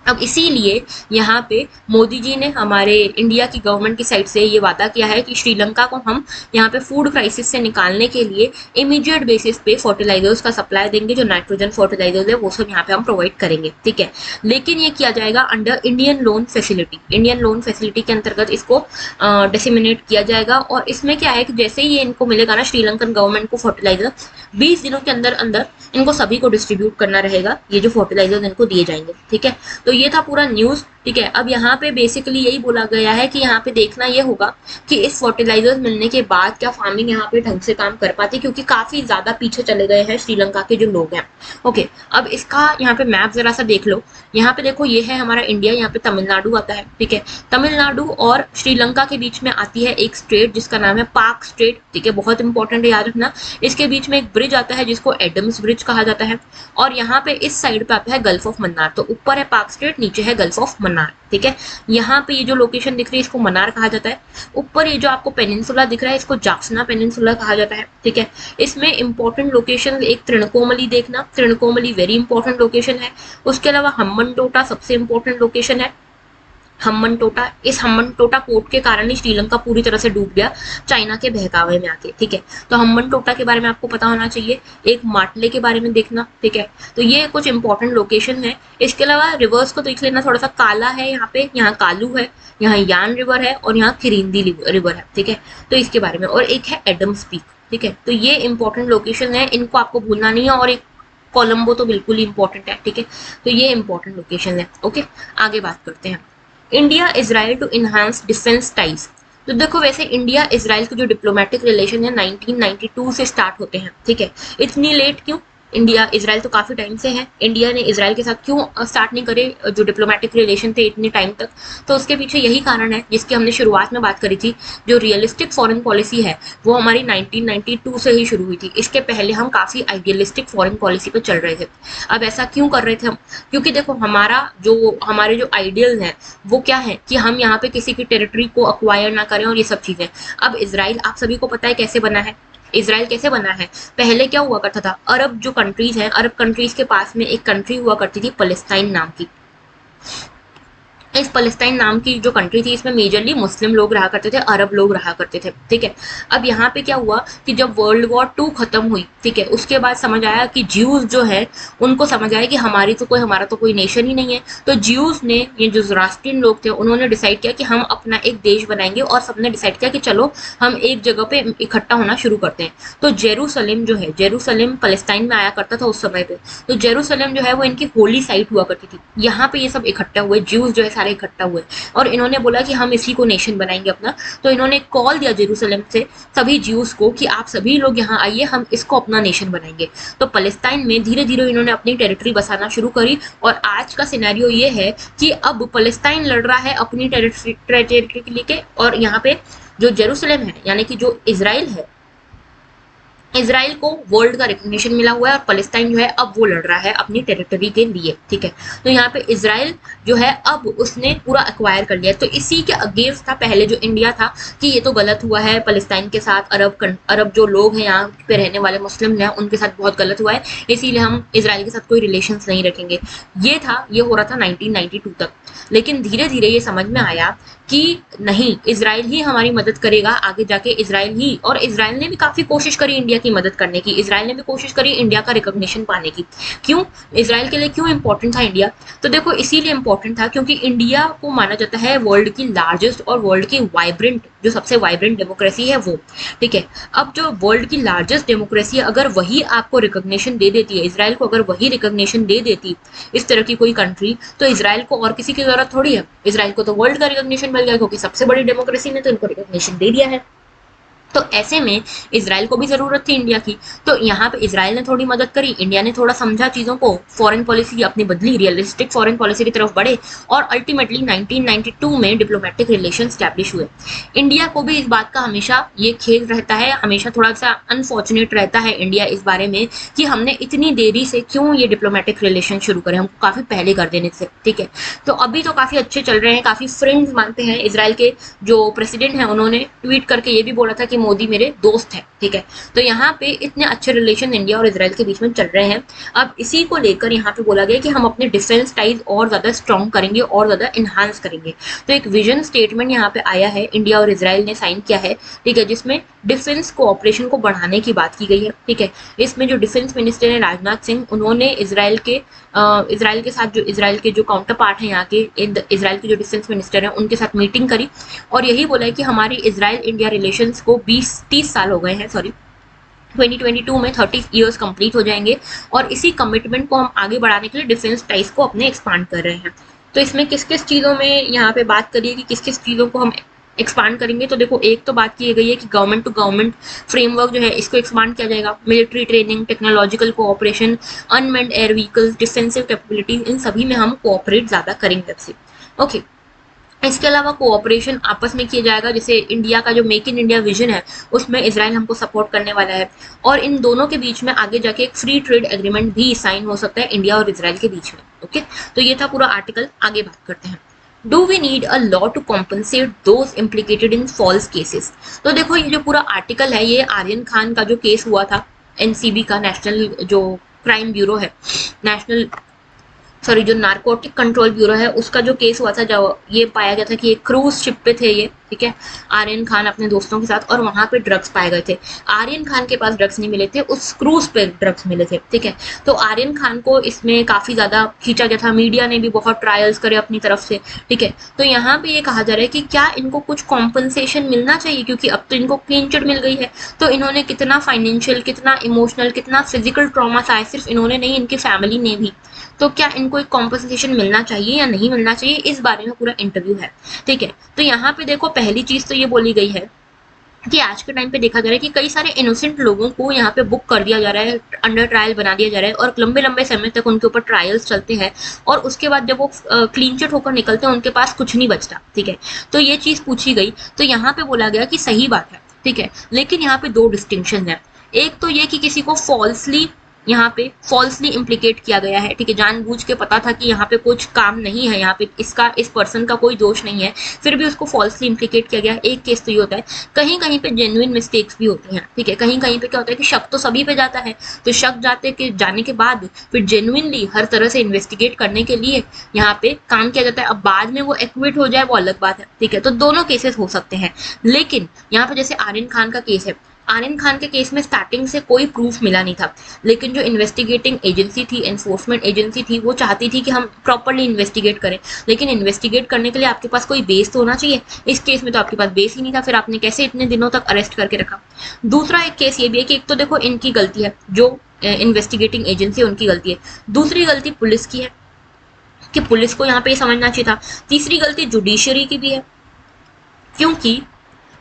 अब इसीलिए यहाँ पे मोदी जी ने हमारे इंडिया की गवर्नमेंट की साइड से ये वादा किया है कि श्रीलंका को हम यहाँ पे फूड क्राइसिस से निकालने के लिए इमीडिएट बेसिस पे फर्टिलाइजर्स का सप्लाई देंगे, जो नाइट्रोजन फर्टिलाइजर्स है वो सब यहाँ पे हम प्रोवाइड करेंगे। ठीक है, लेकिन ये किया जाएगा under Indian loan facility. Indian loan facility के अंतर्गत इसको डिसेमिनेट किया जाएगा, और इसमें क्या है कि जैसे ही ये इनको मिलेगा ना श्रीलंकन गवर्नमेंट को फर्टिलाइजर, 20 दिनों के अंदर अंदर इनको सभी को डिस्ट्रीब्यूट करना रहेगा ये जो फर्टिलाइजर इनको दिए जाएंगे। ठीक है, तो ये था पूरा न्यूज। ठीक है, अब यहाँ पे बेसिकली यही बोला गया है कि यहाँ पे देखना ये होगा कि इस फर्टिलाइजर्स मिलने के बाद क्या फार्मिंग यहाँ पे ढंग से काम कर पाती, क्योंकि काफी ज्यादा पीछे चले गए हैं श्रीलंका के जो लोग हैं। ओके, अब इसका यहाँ पे मैप जरा सा देख लो। यहाँ पे देखो ये है हमारा इंडिया, यहाँ पे तमिलनाडु आता है। ठीक है, तमिलनाडु और श्रीलंका के बीच में आती है एक स्टेट जिसका नाम है पाक स्टेट। ठीक है, बहुत इंपॉर्टेंट है, याद रखना। इसके बीच में एक ब्रिज आता है जिसको एडम्स ब्रिज कहा जाता है, और यहाँ पे इस साइड पे आता है गल्फ ऑफ मन्नार। तो ऊपर है पाक स्टेट, नीचे है गल्फ ऑफ मन्नार। ठीक है, यहाँ पे ये जो लोकेशन दिख रही है इसको मन्नार कहा जाता है। ऊपर ये जो आपको पेनिनसुला दिख रहा है इसको जाफना पेनिनसुला कहा जाता है। ठीक है, इसमें इंपॉर्टेंट लोकेशन एक त्रिणकोमली देखना, त्रिणकोमली वेरी इंपॉर्टेंट लोकेशन है। उसके अलावा हम्बनटोटा सबसे इंपॉर्टेंट लोकेशन है। हम्बनटोटा, इस हम्बनटोटा पोर्ट के कारण ही श्रीलंका पूरी तरह से डूब गया चाइना के बहकावे में आके। ठीक है, तो हम्बनटोटा के बारे में आपको पता होना चाहिए। एक माटले के बारे में देखना। ठीक है, तो ये कुछ इंपॉर्टेंट लोकेशन है। इसके अलावा रिवर्स को देख लेना, थोड़ा सा काला है यहाँ पे, यहाँ कालू है, यहाँ यान रिवर है, और यहाँ खिरिंदी रिवर है। ठीक है, तो इसके बारे में, और एक है एडम्स पीक। ठीक है, तो ये इंपॉर्टेंट लोकेशन है, इनको आपको भूलना नहीं है। और एक कोलंबो तो बिल्कुल ही इंपॉर्टेंट है। ठीक है, तो ये इंपॉर्टेंट लोकेशन है। ओके, आगे बात करते हैं। India Israel to enhance defence ties. तो देखो वैसे इंडिया इजराइल के जो डिप्लोमेटिक रिलेशन है 1992 से स्टार्ट होते हैं। ठीक है, इतनी लेट क्यों? इंडिया इजराइल तो काफी टाइम से है, इंडिया ने इजराइल के साथ क्यों स्टार्ट नहीं करे जो डिप्लोमेटिक रिलेशन थे इतने टाइम तक? तो उसके पीछे यही कारण है जिसकी हमने शुरुआत में बात करी थी। जो रियलिस्टिक फॉरेन पॉलिसी है वो हमारी 1992 से ही शुरू हुई थी। इसके पहले हम काफी आइडियलिस्टिक फॉरेन पॉलिसी पे चल रहे थे। अब ऐसा क्यों कर रहे थे हम? क्योंकि देखो हमारे जो आइडियल हैं वो क्या है कि हम यहाँ पे किसी की टेरिटरी को अक्वायर ना करें और ये सब चीजें। अब इजराइल आप सभी को पता है कैसे बना है, इसराइल कैसे बना है? पहले क्या हुआ करता था, अरब जो कंट्रीज हैं, अरब कंट्रीज के पास में एक कंट्री हुआ करती थी पलेस्टाइन नाम की। इस पलेस्टाइन नाम की जो कंट्री थी, इसमें मेजरली मुस्लिम लोग रहा करते थे, अरब लोग रहा करते थे, ठीक है। अब यहाँ पे क्या हुआ कि जब वर्ल्ड वॉर 2 खत्म हुई, ठीक है, उसके बाद समझ आया कि ज्यूज जो है उनको समझ आया कि हमारा तो कोई नेशन ही नहीं है। तो ज्यूज ने, ये जो ज़ोरास्ट्रियन लोग थे, उन्होंने डिसाइड किया कि हम अपना एक देश बनाएंगे, और सबने डिसाइड किया कि चलो हम एक जगह पे इकट्ठा होना शुरू करते हैं। तो जेरूसलम जो है, जेरूसलम पलेस्टाइन में आया करता था उस समय पे, तो जेरूसलम जो है वो इनकी होली साइट हुआ करती थी। यहाँ पे ये सब इकट्ठा हुए, ज्यूज जो है सारे इकट्ठा हुए, और इन्होंने बोला कि हम इसी को नेशन बनाएंगे अपना। तो इन्होंने कॉल दिया जेरूसलम से सभी ज्यूज को कि आप सभी लोग यहाँ आइए, हम इसको अपना नेशन बनाएंगे। तो पलेस्टाइन में धीरे धीरे इन्होंने अपनी टेरिटरी बसाना शुरू करी, और आज का सिनेरियो ये है कि अब पलेस्टाइन लड़ रहा है अपनी टेरिटरी के लिए, और यहाँ पे जो जेरूसलम है यानी कि जो इसराइल है, इसराइल को वर्ल्ड का रिकॉग्निशन मिला हुआ है, और पलेस्टाइन जो है अब वो लड़ रहा है अपनी टेरिटरी के लिए, ठीक है। तो यहाँ पे इसराइल जो है अब उसने पूरा एक्वायर कर लिया। तो इसी के अगेंस्ट था पहले जो इंडिया था कि ये तो गलत हुआ है पलेस्टाइन के साथ, अरब जो लोग हैं यहाँ पे रहने वाले मुस्लिम हैं उनके साथ बहुत गलत हुआ है, इसीलिए हम इसराइल के साथ कोई रिलेशंस नहीं रखेंगे। ये हो रहा था 1992 तक। लेकिन धीरे धीरे ये समझ में आया कि नहीं, इसराइल ही हमारी मदद करेगा आगे जाके, इसराइल ही। और इसराइल ने भी काफी कोशिश करी इंडिया की मदद करने की, इसराइल ने भी कोशिश करी इंडिया का रिकॉग्निशन पाने की। क्यों? इसराइल के लिए क्यों इंपॉर्टेंट था इंडिया? तो देखो इसीलिए इंपॉर्टेंट था क्योंकि इंडिया को माना जाता है वर्ल्ड की लार्जेस्ट और वर्ल्ड की वाइब्रेंट, जो सबसे वाइब्रेंट डेमोक्रेसी है वो, ठीक है। अब जो वर्ल्ड की लार्जेस्ट डेमोक्रेसी है, अगर वही आपको रिकॉग्निशन दे देती है, इसराइल को अगर वही रिकॉग्निशन दे देती इस तरह की कोई कंट्री, तो इसराइल को और किसी की जरूरत थोड़ी है। इसराइल को तो वर्ल्ड का रिकॉग्निशन मिल गया क्योंकि सबसे बड़ी डेमोक्रेसी ने तो इनको रिकॉग्निशन दे दिया है। तो ऐसे में इसराइल को भी जरूरत थी इंडिया की। तो यहाँ पे इसराइल ने थोड़ी मदद करी, इंडिया ने थोड़ा समझा चीजों को, फॉरेन पॉलिसी अपनी बदली, रियलिस्टिक फॉरेन पॉलिसी की तरफ बढ़े, और अल्टीमेटली 1992 में डिप्लोमेटिक रिलेशन स्टैब्लिश हुए। इंडिया को भी इस बात का हमेशा ये खेद रहता है, हमेशा थोड़ा सा अनफॉर्चुनेट रहता है इंडिया इस बारे में कि हमने इतनी देरी से क्यों ये डिप्लोमेटिक रिलेशन शुरू करे, हमको काफी पहले कर देने से, ठीक है। तो अभी तो काफी अच्छे चल रहे हैं, काफी फ्रेंड्स मानते हैं। इसराइल के जो प्रेसिडेंट हैं उन्होंने ट्वीट करके ये भी बोला था कि मोदी मेरे दोस्त हैं, ठीक है। तो यहाँ पे इतने अच्छे रिलेशन इंडिया और इसराइल के बीच में चल रहे हैं। अब इसी को लेकर यहाँ पे बोला गया कि हम अपने डिफेंस टाइज और ज्यादा स्ट्रॉन्ग करेंगे और ज्यादा इन्हांस करेंगे। तो एक विजन स्टेटमेंट यहाँ पे आया है, इंडिया और इसराइल ने साइन किया है, ठीक है, जिसमें डिफेंस कोऑपरेशन को बढ़ाने की बात की गई है, ठीक है। इसमें जो डिफेंस मिनिस्टर है राजनाथ सिंह, उन्होंने इसराइल के साथ जो इसराइल के जो काउंटर पार्ट है यहाँ के, इसराइल के जो डिफेंस मिनिस्टर है उनके साथ मीटिंग करी, और यही बोला है कि हमारी इसराइल इंडिया रिलेशंस को 20-30 साल हो गए हैं, सॉरी 2022 में 30 इयर्स कंप्लीट हो जाएंगे, और इसी कमिटमेंट को हम आगे बढ़ाने के लिए डिफेंस टाइज को अपने एक्सपांड कर रहे हैं। तो इसमें किस किस चीज़ों में यहाँ पे बात करिए कि किस किस चीज़ों को हम एक्सपांड करेंगे। तो देखो एक तो बात की गई है कि गवर्नमेंट टू गवर्नमेंट फ्रेमवर्क जो है इसको एक्सपांड किया जाएगा, military training, technological cooperation, unmanned air vehicles, defensive capabilities, इन सभी में हम कोऑपरेट ज़्यादा करेंगे आपसे, ओके। इसके अलावा कोऑपरेशन आपस में किया जाएगा, जैसे इंडिया का जो मेक इन इंडिया विजन है उसमें इसराइल हमको सपोर्ट करने वाला है, और इन दोनों के बीच में आगे जाके एक फ्री ट्रेड एग्रीमेंट भी साइन हो सकता है इंडिया और इसराइल के बीच में, ओके। तो ये था पूरा आर्टिकल, आगे बात करते हैं। Do we need a law to compensate those implicated in false cases. तो देखो ये जो पूरा आर्टिकल है, ये आर्यन खान का जो केस हुआ था एनसीबी का, नेशनल जो क्राइम ब्यूरो है, जो नारकोटिक कंट्रोल ब्यूरो है, उसका जो केस हुआ था, जब ये पाया गया था कि एक क्रूज शिप पे थे ये, ठीक है, आर्यन खान अपने दोस्तों के साथ, और वहां पे ड्रग्स पाए गए थे। आर्यन खान के पास ड्रग्स नहीं मिले थे, उस क्रूज पे ड्रग्स मिले थे, ठीक है। तो आर्यन खान को इसमें काफी ज्यादा खींचा गया था, मीडिया ने भी बहुत ट्रायल्स करे अपनी तरफ से, ठीक है। तो यहाँ पे ये कहा जा रहा है कि क्या इनको कुछ कॉम्पनसेशन मिलना चाहिए, क्योंकि अब तो इनको क्लीन चिट मिल गई है। तो इन्होंने कितना फाइनेंशियल, कितना इमोशनल, कितना फिजिकल ट्रॉमा सहा, सिर्फ इन्होंने नहीं, इनकी फैमिली ने भी। तो क्या इनको एक कॉम्पनसेशन मिलना चाहिए या नहीं मिलना चाहिए, इस बारे में पूरा इंटरव्यू है, ठीक है। तो यहाँ पे देखो पहली चीज तो ये बोली गई है कि आज के टाइम पे देखा जा रहा है कि कई सारे इनोसेंट लोगों को यहाँ पे बुक कर दिया जा रहा है, अंडर ट्रायल बना दिया जा रहा है, और लंबे लंबे समय तक उनके ऊपर ट्रायल्स चलते हैं, और उसके बाद जब वो क्लीन चिट होकर निकलते हैं उनके पास कुछ नहीं बचता, ठीक है। तो ये चीज पूछी गई, तो यहाँ पे बोला गया कि सही बात है, ठीक है, लेकिन यहाँ पे दो डिस्टिंक्शन है। एक तो ये कि किसी को फॉल्सली यहाँ पे फॉल्सली इम्प्लीकेट किया गया है, ठीक है, जानबूझ के पता था कि यहाँ पे कुछ काम नहीं है, यहाँ पे इस पर्सन का कोई दोष नहीं है, फिर भी उसको फॉल्सली इम्प्लीकेट किया गया। एक केस तो ये होता है। कहीं कहीं पे जेन्युइन मिस्टेक्स भी होती हैं, ठीक है, कहीं कहीं पे क्या होता है कि शक तो सभी पे जाता है, तो शक जाने के बाद फिर जेन्युइनली हर तरह से इन्वेस्टिगेट करने के लिए यहाँ पे काम किया जाता है। अब बाद में वो एक्विट हो जाए वो अलग बात है, ठीक है, तो दोनों केसेस हो सकते हैं। लेकिन यहाँ पे जैसे आर्यन खान का केस है, आर्यन खान के केस में स्टार्टिंग से कोई प्रूफ मिला नहीं था, लेकिन जो इन्वेस्टिगेटिंग एजेंसी थी, एनफोर्समेंट एजेंसी थी, वो चाहती थी कि हम प्रॉपर्ली इन्वेस्टिगेट करें, लेकिन इन्वेस्टिगेट करने के लिए आपके पास कोई बेस तो होना चाहिए। इस केस में तो आपके पास बेस ही नहीं था, फिर आपने कैसे इतने दिनों तक अरेस्ट करके रखा। दूसरा एक केस ये भी है कि एक तो देखो इनकी गलती है, जो इन्वेस्टिगेटिंग एजेंसी है उनकी गलती है, दूसरी गलती पुलिस की है कि पुलिस को यहाँ पे समझना चाहिए था, तीसरी गलती जुडिशरी की भी है,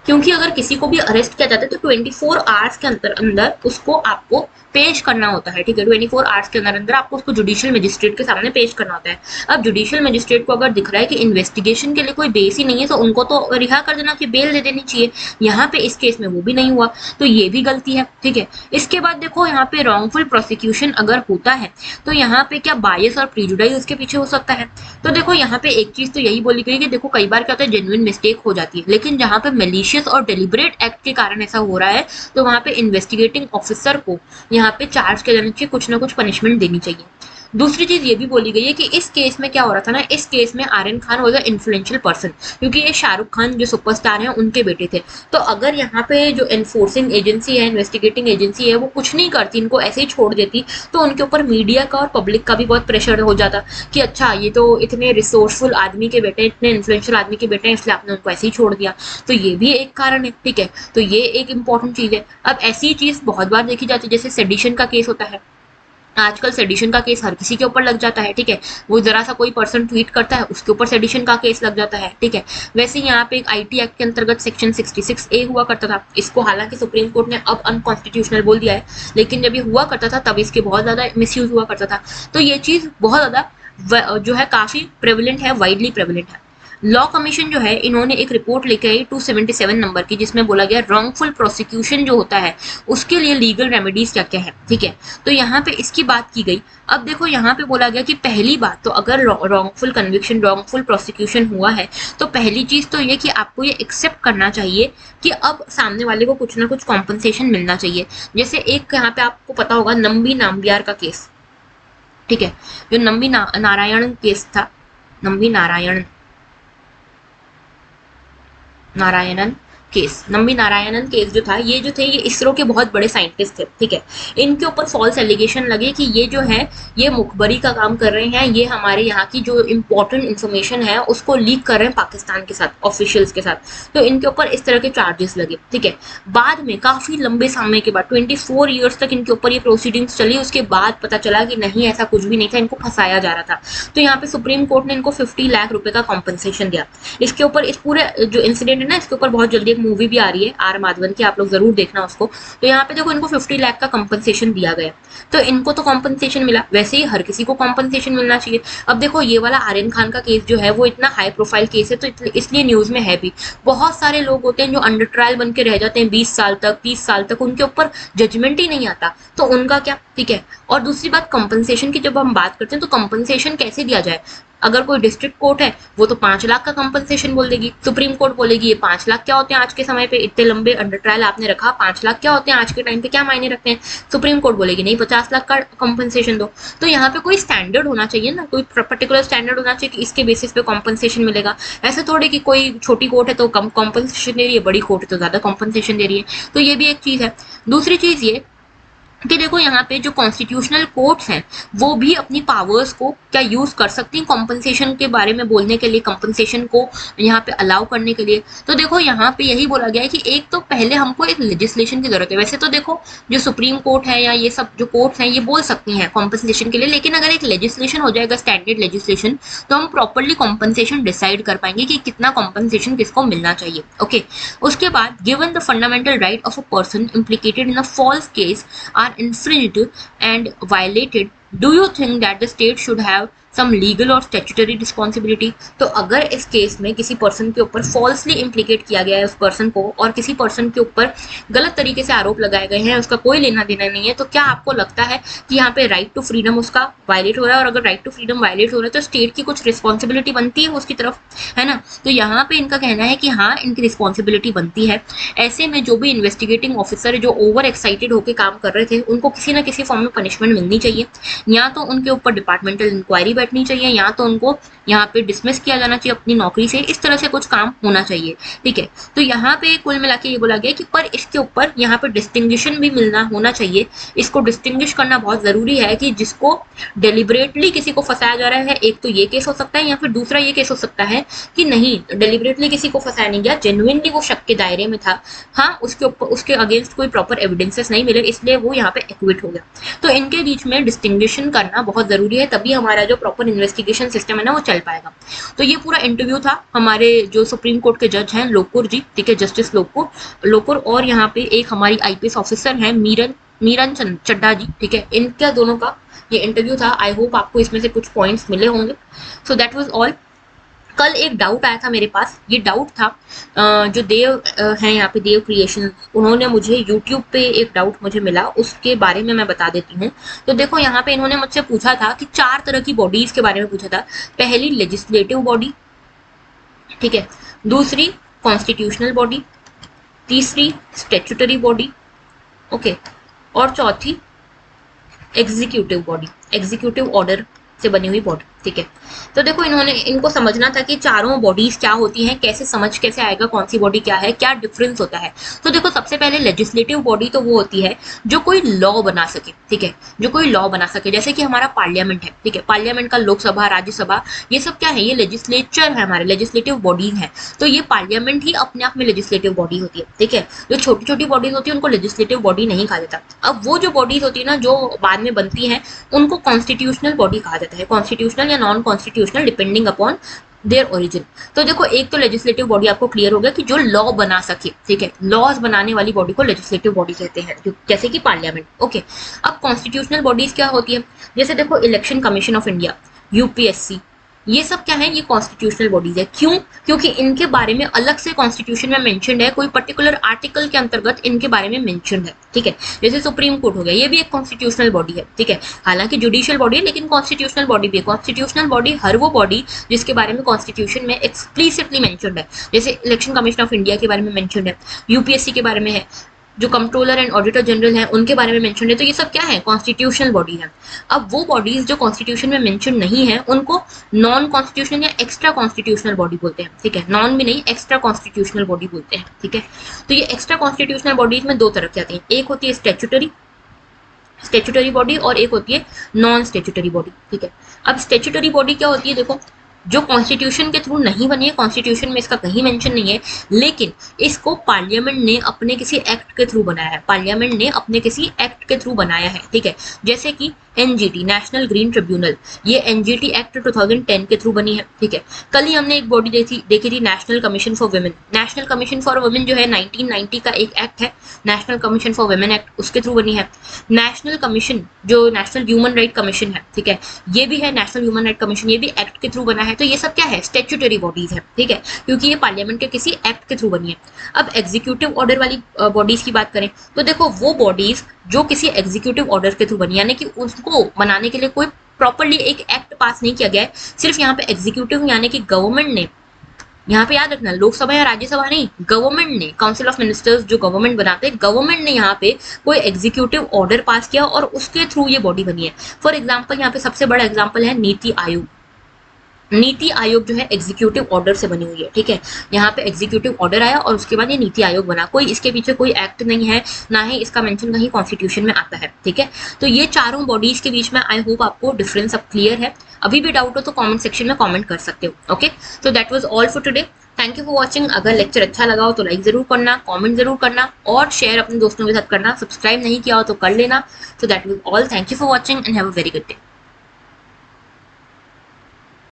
क्योंकि अगर किसी को भी अरेस्ट किया जाता है तो 24 आवर्स के अंदर उसको आपको पेश करना होता है, ठीक है, 24 आवर्स के अंदर आपको उसको जुडिशियल मजिस्ट्रेट के सामने पेश करना होता है। अब जुडिशियल मजिस्ट्रेट को अगर दिख रहा है कि इन्वेस्टिगेशन के लिए कोई बेस ही नहीं है, तो उनको तो रिहा कर देना चाहिए, बेल दे देनी चाहिए। यहाँ पे इस केस में वो भी नहीं हुआ, तो ये भी गलती है, ठीक है। इसके बाद देखो यहाँ पे रॉन्गफुल प्रोसिक्यूशन अगर होता है तो यहाँ पे क्या बायस और प्रीजुडाइज उसके पीछे हो सकता है। तो देखो यहाँ पे एक चीज तो यही बोली गई कि देखो कई बार क्या होता है जेन्युइन मिस्टेक हो जाती है, लेकिन जहाँ पे मेलिशियस और डेलिब्रेट एक्ट के कारण ऐसा हो रहा है तो वहाँ पे इन्वेस्टिगेटिंग ऑफिसर को यहाँ पे चार्ज किया जाना चाहिए, कुछ ना कुछ पनिशमेंट देनी चाहिए। दूसरी चीज ये भी बोली गई है कि इस केस में क्या हो रहा था ना, इस केस में Aryan Khan was a influential person, क्योंकि ये शाहरुख खान जो सुपरस्टार हैं उनके बेटे थे। तो अगर यहाँ पे जो एनफोर्सिंग एजेंसी है, इन्वेस्टिगेटिंग एजेंसी है, वो कुछ नहीं करती, इनको ऐसे ही छोड़ देती, तो उनके ऊपर मीडिया का और पब्लिक का भी बहुत प्रेशर हो जाता कि अच्छा ये तो इतने रिसोर्सफुल आदमी के बेटे, इतने इन्फ्लुएंशियल आदमी के बेटे हैं, इसलिए आपने उनको ऐसे ही छोड़ दिया। तो ये भी एक कारण है, ठीक है, तो ये एक इंपॉर्टेंट चीज है। अब ऐसी चीज बहुत बार देखी जाती है, जैसे सेडिशन का केस होता है, आजकल सेडिशन का केस हर किसी के ऊपर लग जाता है, ठीक है, वो जरा सा कोई पर्सन ट्वीट करता है उसके ऊपर सेडिशन का केस लग जाता है, ठीक है। वैसे यहाँ पे एक आईटी एक्ट के अंतर्गत सेक्शन 66A हुआ करता था, इसको हालांकि सुप्रीम कोर्ट ने अब अनकॉन्स्टिट्यूशनल बोल दिया है, लेकिन जब ये हुआ करता था तब इसके बहुत ज्यादा मिसयूज हुआ करता था। तो ये चीज बहुत ज्यादा जो है काफी प्रेवलेंट है, वाइडली प्रेवलेंट है। लॉ कमीशन जो है इन्होंने एक रिपोर्ट लेके आई 277 नंबर की, जिसमें बोला गया रॉन्गफुल प्रोसिक्यूशन जो होता है उसके लिए लीगल रेमेडीज क्या क्या है, ठीक है। तो यहाँ पे इसकी बात की गई। अब देखो यहाँ पे बोला गया कि पहली बात तो अगर रॉन्गफुल कन्विक्शन, रॉन्गफुल प्रोसिक्यूशन हुआ है तो पहली चीज तो ये कि आपको ये एक्सेप्ट करना चाहिए कि अब सामने वाले को कुछ ना कुछ कॉम्पनसेशन मिलना चाहिए। जैसे एक यहाँ पे आपको पता होगा नंबी नाम्बियार का केस, ठीक है, जो नंबी नारायण केस था, नंबी नारायणन केस, नंबी नारायणन केस जो था, ये जो थे ये इसरो के बहुत बड़े साइंटिस्ट थे, ठीक है। इनके ऊपर फॉल्स एलिगेशन लगे कि ये जो है ये मुखबरी का काम कर रहे हैं, ये हमारे यहाँ की जो इम्पोर्टेंट इन्फॉर्मेशन है उसको लीक कर रहे हैं पाकिस्तान के साथ, ऑफिशियल्स के साथ। तो इनके ऊपर इस तरह के चार्जेस लगे, ठीक है। बाद में काफी लंबे समय के बाद 24 ईयर्स तक इनके ऊपर ये प्रोसीडिंग्स चली, उसके बाद पता चला कि नहीं ऐसा कुछ भी नहीं था, इनको फंसाया जा रहा था। तो यहाँ पे सुप्रीम कोर्ट ने इनको 50 लाख रुपए का कॉम्पनसेशन दिया। इसके ऊपर इस पूरे जो इंसिडेंट है ना, इसके ऊपर बहुत जल्दी मूवी भी आ रही है आर माधवन की, आप लोग जरूर देखना उसको। तो यहाँ पे देखो इनको 50 लाख का कंपनसेशन दिया गया, तो इनको तो कंपनसेशन मिला, वैसे ही हर किसी को कंपनसेशन मिलना चाहिए। अब देखो ये वाला आर्यन खान का केस जो है वो इतना हाई प्रोफाइल केस है, तो इसलिए न्यूज में है भी। बहुत सारे लोग होते हैं जो अंडर ट्रायल बन के रह जाते हैं 20 साल तक, 30 साल तक, उनके ऊपर जजमेंट ही नहीं आता, तो उनका क्या, ठीक है। और दूसरी बात कंपनसेशन की जब हम बात करते हैं तो कंपनसेशन कैसे दिया जाए। अगर कोई डिस्ट्रिक्ट कोर्ट है वो तो 5 लाख का कंपनसेशन बोल देगी, सुप्रीम कोर्ट बोलेगी ये 5 लाख क्या होते हैं आज के समय पे, इतने लंबे अंडर ट्रायल आपने रखा, 5 लाख क्या होते हैं आज के टाइम पे, क्या मायने रखते हैं। सुप्रीम कोर्ट बोलेगी नहीं 50 लाख का कंपनसेशन दो। तो यहाँ पे कोई स्टैंडर्ड होना चाहिए ना, कोई पर्टिकुलर स्टैंडर्ड होना चाहिए कि इसके बेसिस पे कॉम्पनसेशन मिलेगा। ऐसे थोड़े कि कोई छोटी कोर्ट है तो कम कॉम्पनसेशन दे रही है, बड़ी कोर्ट है तो ज्यादा कॉम्पनसेशन दे रही है। तो ये भी एक चीज है। दूसरी चीज ये कि देखो यहाँ पे जो कॉन्स्टिट्यूशनल कोर्ट्स हैं वो भी अपनी पावर्स को क्या यूज कर सकती हैं कॉम्पनसेशन के बारे में बोलने के लिए, कॉम्पनसेशन को यहाँ पे अलाउ करने के लिए। तो देखो यहाँ पे यही बोला गया है कि एक तो पहले हमको एक लेजिस्लेशन की जरूरत है। वैसे तो देखो जो सुप्रीम कोर्ट है या ये सब जो कोर्ट्स हैं ये बोल सकती हैं कॉम्पनसेशन के लिए, लेकिन अगर एक लेजिस्लेशन हो जाएगा, स्टैंडर्ड लेजिस्लेशन, तो हम प्रॉपरली कॉम्पनसेशन डिसाइड कर पाएंगे कि कितना कॉम्पनसेशन किसको मिलना चाहिए। ओके, उसके बाद given the fundamental right of a person implicated in a false case are infringed and violated do you think that the state should have some legal or statutory responsibility? तो अगर इस केस में किसी पर्सन के ऊपर फॉल्सली इम्प्लीकेट किया गया है उस पर्सन को, और किसी पर्सन के ऊपर गलत तरीके से आरोप लगाए गए हैं, उसका कोई लेना देना नहीं है, तो क्या आपको लगता है कि यहाँ पे राइट टू फ्रीडम उसका वायलेट हो रहा है? और अगर राइट टू फ्रीडम वायलेट हो रहा है तो स्टेट की कुछ रिस्पॉन्सिबिलिटी बनती है उसकी तरफ, है ना? तो यहाँ पे इनका कहना है कि हाँ, इनकी रिस्पॉन्सिबिलिटी बनती है। ऐसे में जो भी इन्वेस्टिगेटिंग ऑफिसर जो ओवर एक्साइटेड होकर काम कर रहे थे, उनको किसी ना किसी फॉर्म में पनिशमेंट मिलनी चाहिए। या तो उनके ऊपर डिपार्टमेंटल इंक्वायरी बैठनी चाहिए, या तो उनको यहाँ पे डिसमिस किया जाना चाहिए अपनी नौकरी से। इस तरह से कुछ काम होना चाहिए, ठीक है। तो यहाँ पे कुल मिला के ये बोला गया कि पर इसके ऊपर यहाँ पे डिस्टिंग्विशन भी मिलना होना चाहिए। इसको डिस्टिंग्विश करना बहुत जरूरी है कि जिसको डेलिबरेटली किसी को फंसाया जा रहा है, एक तो ये केस हो सकता है, या फिर दूसरा ये केस हो सकता है कि नहीं, डेलिबरेटली किसी को फंसाया नहीं गया, जेन्युइनली वो शक के दायरे में था, हाँ, उसके ऊपर उसके अगेंस्ट कोई प्रॉपर एविडेंसेस नहीं मिले, इसलिए वो यहाँ पे एक्विट हो गया। तो इनके बीच में डिस्टिंग्विशन करना बहुत जरूरी है, तभी हमारा जो प्रॉपर इन्वेस्टिगेशन सिस्टम है ना वो चल पाएगा। तो ये पूरा इंटरव्यू था हमारे जो सुप्रीम कोर्ट के जज हैं लोकुर जी, ठीक है, जस्टिस लोकुर, और यहाँ पे एक हमारी आईपीएस ऑफिसर हैं मीरन चड्ढा जी, ठीक है। इनका दोनों का ये इंटरव्यू था। आई होप आपको इसमें से कुछ पॉइंट्स मिले होंगे। So that was all. कल एक डाउट आया था मेरे पास। ये डाउट था जो देव हैं यहाँ पे, देव क्रिएशन, उन्होंने मुझे यूट्यूब पे एक डाउट मुझे मिला, उसके बारे में मैं बता देती हूँ। तो देखो यहाँ पे इन्होंने मुझसे पूछा था कि 4 तरह की बॉडीज के बारे में पूछा था। पहली लेजिस्लेटिव बॉडी, ठीक है, दूसरी कॉन्स्टिट्यूशनल बॉडी, तीसरी स्टैट्यूटरी बॉडी, ओके, और चौथी एग्जीक्यूटिव बॉडी, एग्जीक्यूटिव ऑर्डर से बनी हुई बॉडी, ठीक है। तो देखो इनको समझना था कि चारों बॉडीज क्या होती हैं, कैसे आएगा कौन सी बॉडी क्या है, क्या डिफरेंस होता है। तो देखो सबसे पहले लेजिस्लेटिव बॉडी तो वो होती है जो कोई लॉ बना सके, ठीक है, जो कोई लॉ बना सके, जैसे कि हमारा पार्लियामेंट है, ठीक है, पार्लियामेंट का लोकसभा, राज्यसभा, ये सब क्या है, ये लेजिस्लेचर है, हमारे लेजिस्लेटिव बॉडीज है। तो ये पार्लियामेंट ही अपने आप में लेजिस्लेटिव बॉडी होती है, ठीक है। जो छोटी छोटी बॉडीज होती है उनको लेजिस्लेटिव बॉडी नहीं कहा जाता। अब वो जो बॉडीज होती है ना जो बाद में बनती है, उनको कॉन्स्टिट्यूशनल बॉडी कहा जाता है, कॉन्स्टिट्यूशनल या non constitutional depending upon their origin. तो देखो एक तो लेजिस्लेटिव बॉडी आपको क्लियर हो गया कि जो लॉ बना सके, ठीक है, लॉज बनाने वाली बॉडी को लेजिस्लेटिव बॉडी कहते हैं, जैसे कि पार्लियामेंट, ओके। अब कॉन्स्टिट्यूशनल बॉडीज क्या होती है, जैसे देखो election commission of India, UPSC, ये सब क्या है, ये कॉन्स्टिट्यूशनल बॉडीज है। क्यों? क्योंकि इनके बारे में अलग से कॉन्स्टिट्यूशन में मेंशन्ड है, कोई पर्टिकुलर आर्टिकल के अंतर्गत इनके बारे में मेंशन्ड है, ठीक है। जैसे सुप्रीम कोर्ट हो गया, ये भी एक कॉन्स्टिट्यूशनल बॉडी है, ठीक है, हालांकि जुडिशियल बॉडी है लेकिन कॉन्स्टिट्यूशनल बॉडी भी है। कॉन्स्टिट्यूशनल बॉडी हर वो बॉडी जिसके बारे में कॉन्स्टिट्यूशन में एक्सप्लिसिटली मेंशन्ड है, जैसे इलेक्शन कमीशन ऑफ इंडिया के बारे में मेंशन्ड है, यूपीएससी के बारे में है, जो कंट्रोलर एंड ऑडिटर जनरल हैं उनके बारे में मेंशन है। तो ये सब क्या है, कॉन्स्टिट्यूशनल बॉडी है। अब वो बॉडीज जो कॉन्स्टिट्यूशन में मेंशन नहीं है उनको नॉन कॉन्स्टिट्यूशनल या एक्स्ट्रा कॉन्स्टिट्यूशनल बॉडी बोलते हैं, ठीक है, नॉन भी नहीं, एक्स्ट्रा कॉन्स्टिट्यूशनल बॉडी बोलते हैं, ठीक है। तो ये एक्स्ट्रा कॉन्स्टिट्यूशनल बॉडीज में 2 तरह की आती हैं, एक होती है स्टैट्यूटरी बॉडी और एक होती है नॉन स्टैट्यूटरी बॉडी, ठीक है। अब स्टैट्यूटरी बॉडी क्या होती है, देखो जो कॉन्स्टिट्यूशन के थ्रू नहीं बनी है, कॉन्स्टिट्यूशन में इसका कहीं मेंशन नहीं है, लेकिन इसको पार्लियामेंट ने अपने किसी एक्ट के थ्रू बनाया है, पार्लियामेंट ने अपने किसी एक्ट के थ्रू बनाया है, ठीक है। जैसे कि एनजीटी, नेशनल ग्रीन ट्रिब्यूनल, ये एनजीटी एक्ट 2010 के थ्रू बनी है, ठीक है। कल ही हमने एक बॉडी देखी थी, national commission for women. National commission for women जो है 1990 का एक एक्ट है, national commission for women act, उसके थ्रू बनी है। नेशनल कमीशन जो नेशनल ह्यूमन राइट कमीशन है, ठीक है, ये भी है नेशनल ह्यूमन राइट कमीशन, ये भी एक्ट के थ्रू बना है। तो ये सब क्या है, स्टैट्यूटरी बॉडीज है, ठीक है, क्योंकि ये पार्लियामेंट के किसी एक्ट के थ्रू बनी है। अब एग्जीक्यूटिव ऑर्डर वाली बॉडीज की बात करें तो देखो वो बॉडीज जो किसी एग्जीक्यूटिव ऑर्डर के थ्रू बनी, यानी कि उसको बनाने के लिए कोई प्रॉपरली एक एक्ट पास नहीं किया गया है, सिर्फ यहाँ पे एग्जीक्यूटिव यानी कि गवर्नमेंट ने, यहाँ पे याद रखना लोकसभा या राज्यसभा नहीं, गवर्नमेंट ने, काउंसिल ऑफ मिनिस्टर्स जो गवर्नमेंट बनाते हैं, गवर्नमेंट ने यहाँ पे कोई एग्जीक्यूटिव ऑर्डर पास किया और उसके थ्रू ये बॉडी बनी है। फॉर एग्जाम्पल यहाँ पे सबसे बड़ा एग्जाम्पल है नीति आयोग। नीति आयोग जो है एग्जीक्यूटिव ऑर्डर से बनी हुई है, ठीक है, यहाँ पे एग्जीक्यूटिव ऑर्डर आया और उसके बाद ये नीति आयोग बना, कोई इसके पीछे कोई एक्ट नहीं है, ना ही इसका मेंशन कहीं कॉन्स्टिट्यूशन में आता है, ठीक है। तो ये चारों बॉडीज के बीच में आई होप आपको डिफरेंस अब क्लियर है। अभी भी डाउट हो तो कमेंट सेक्शन में कमेंट कर सकते हो, okay. So that was all for today, thank you for watching. अगर लेक्चर अच्छा लगा हो तो लाइक जरूर करना, कमेंट जरूर करना और शेयर अपने दोस्तों के साथ करना, सब्सक्राइब नहीं किया हो तो कर लेना। So that was all, thank you for watching and have a very good day.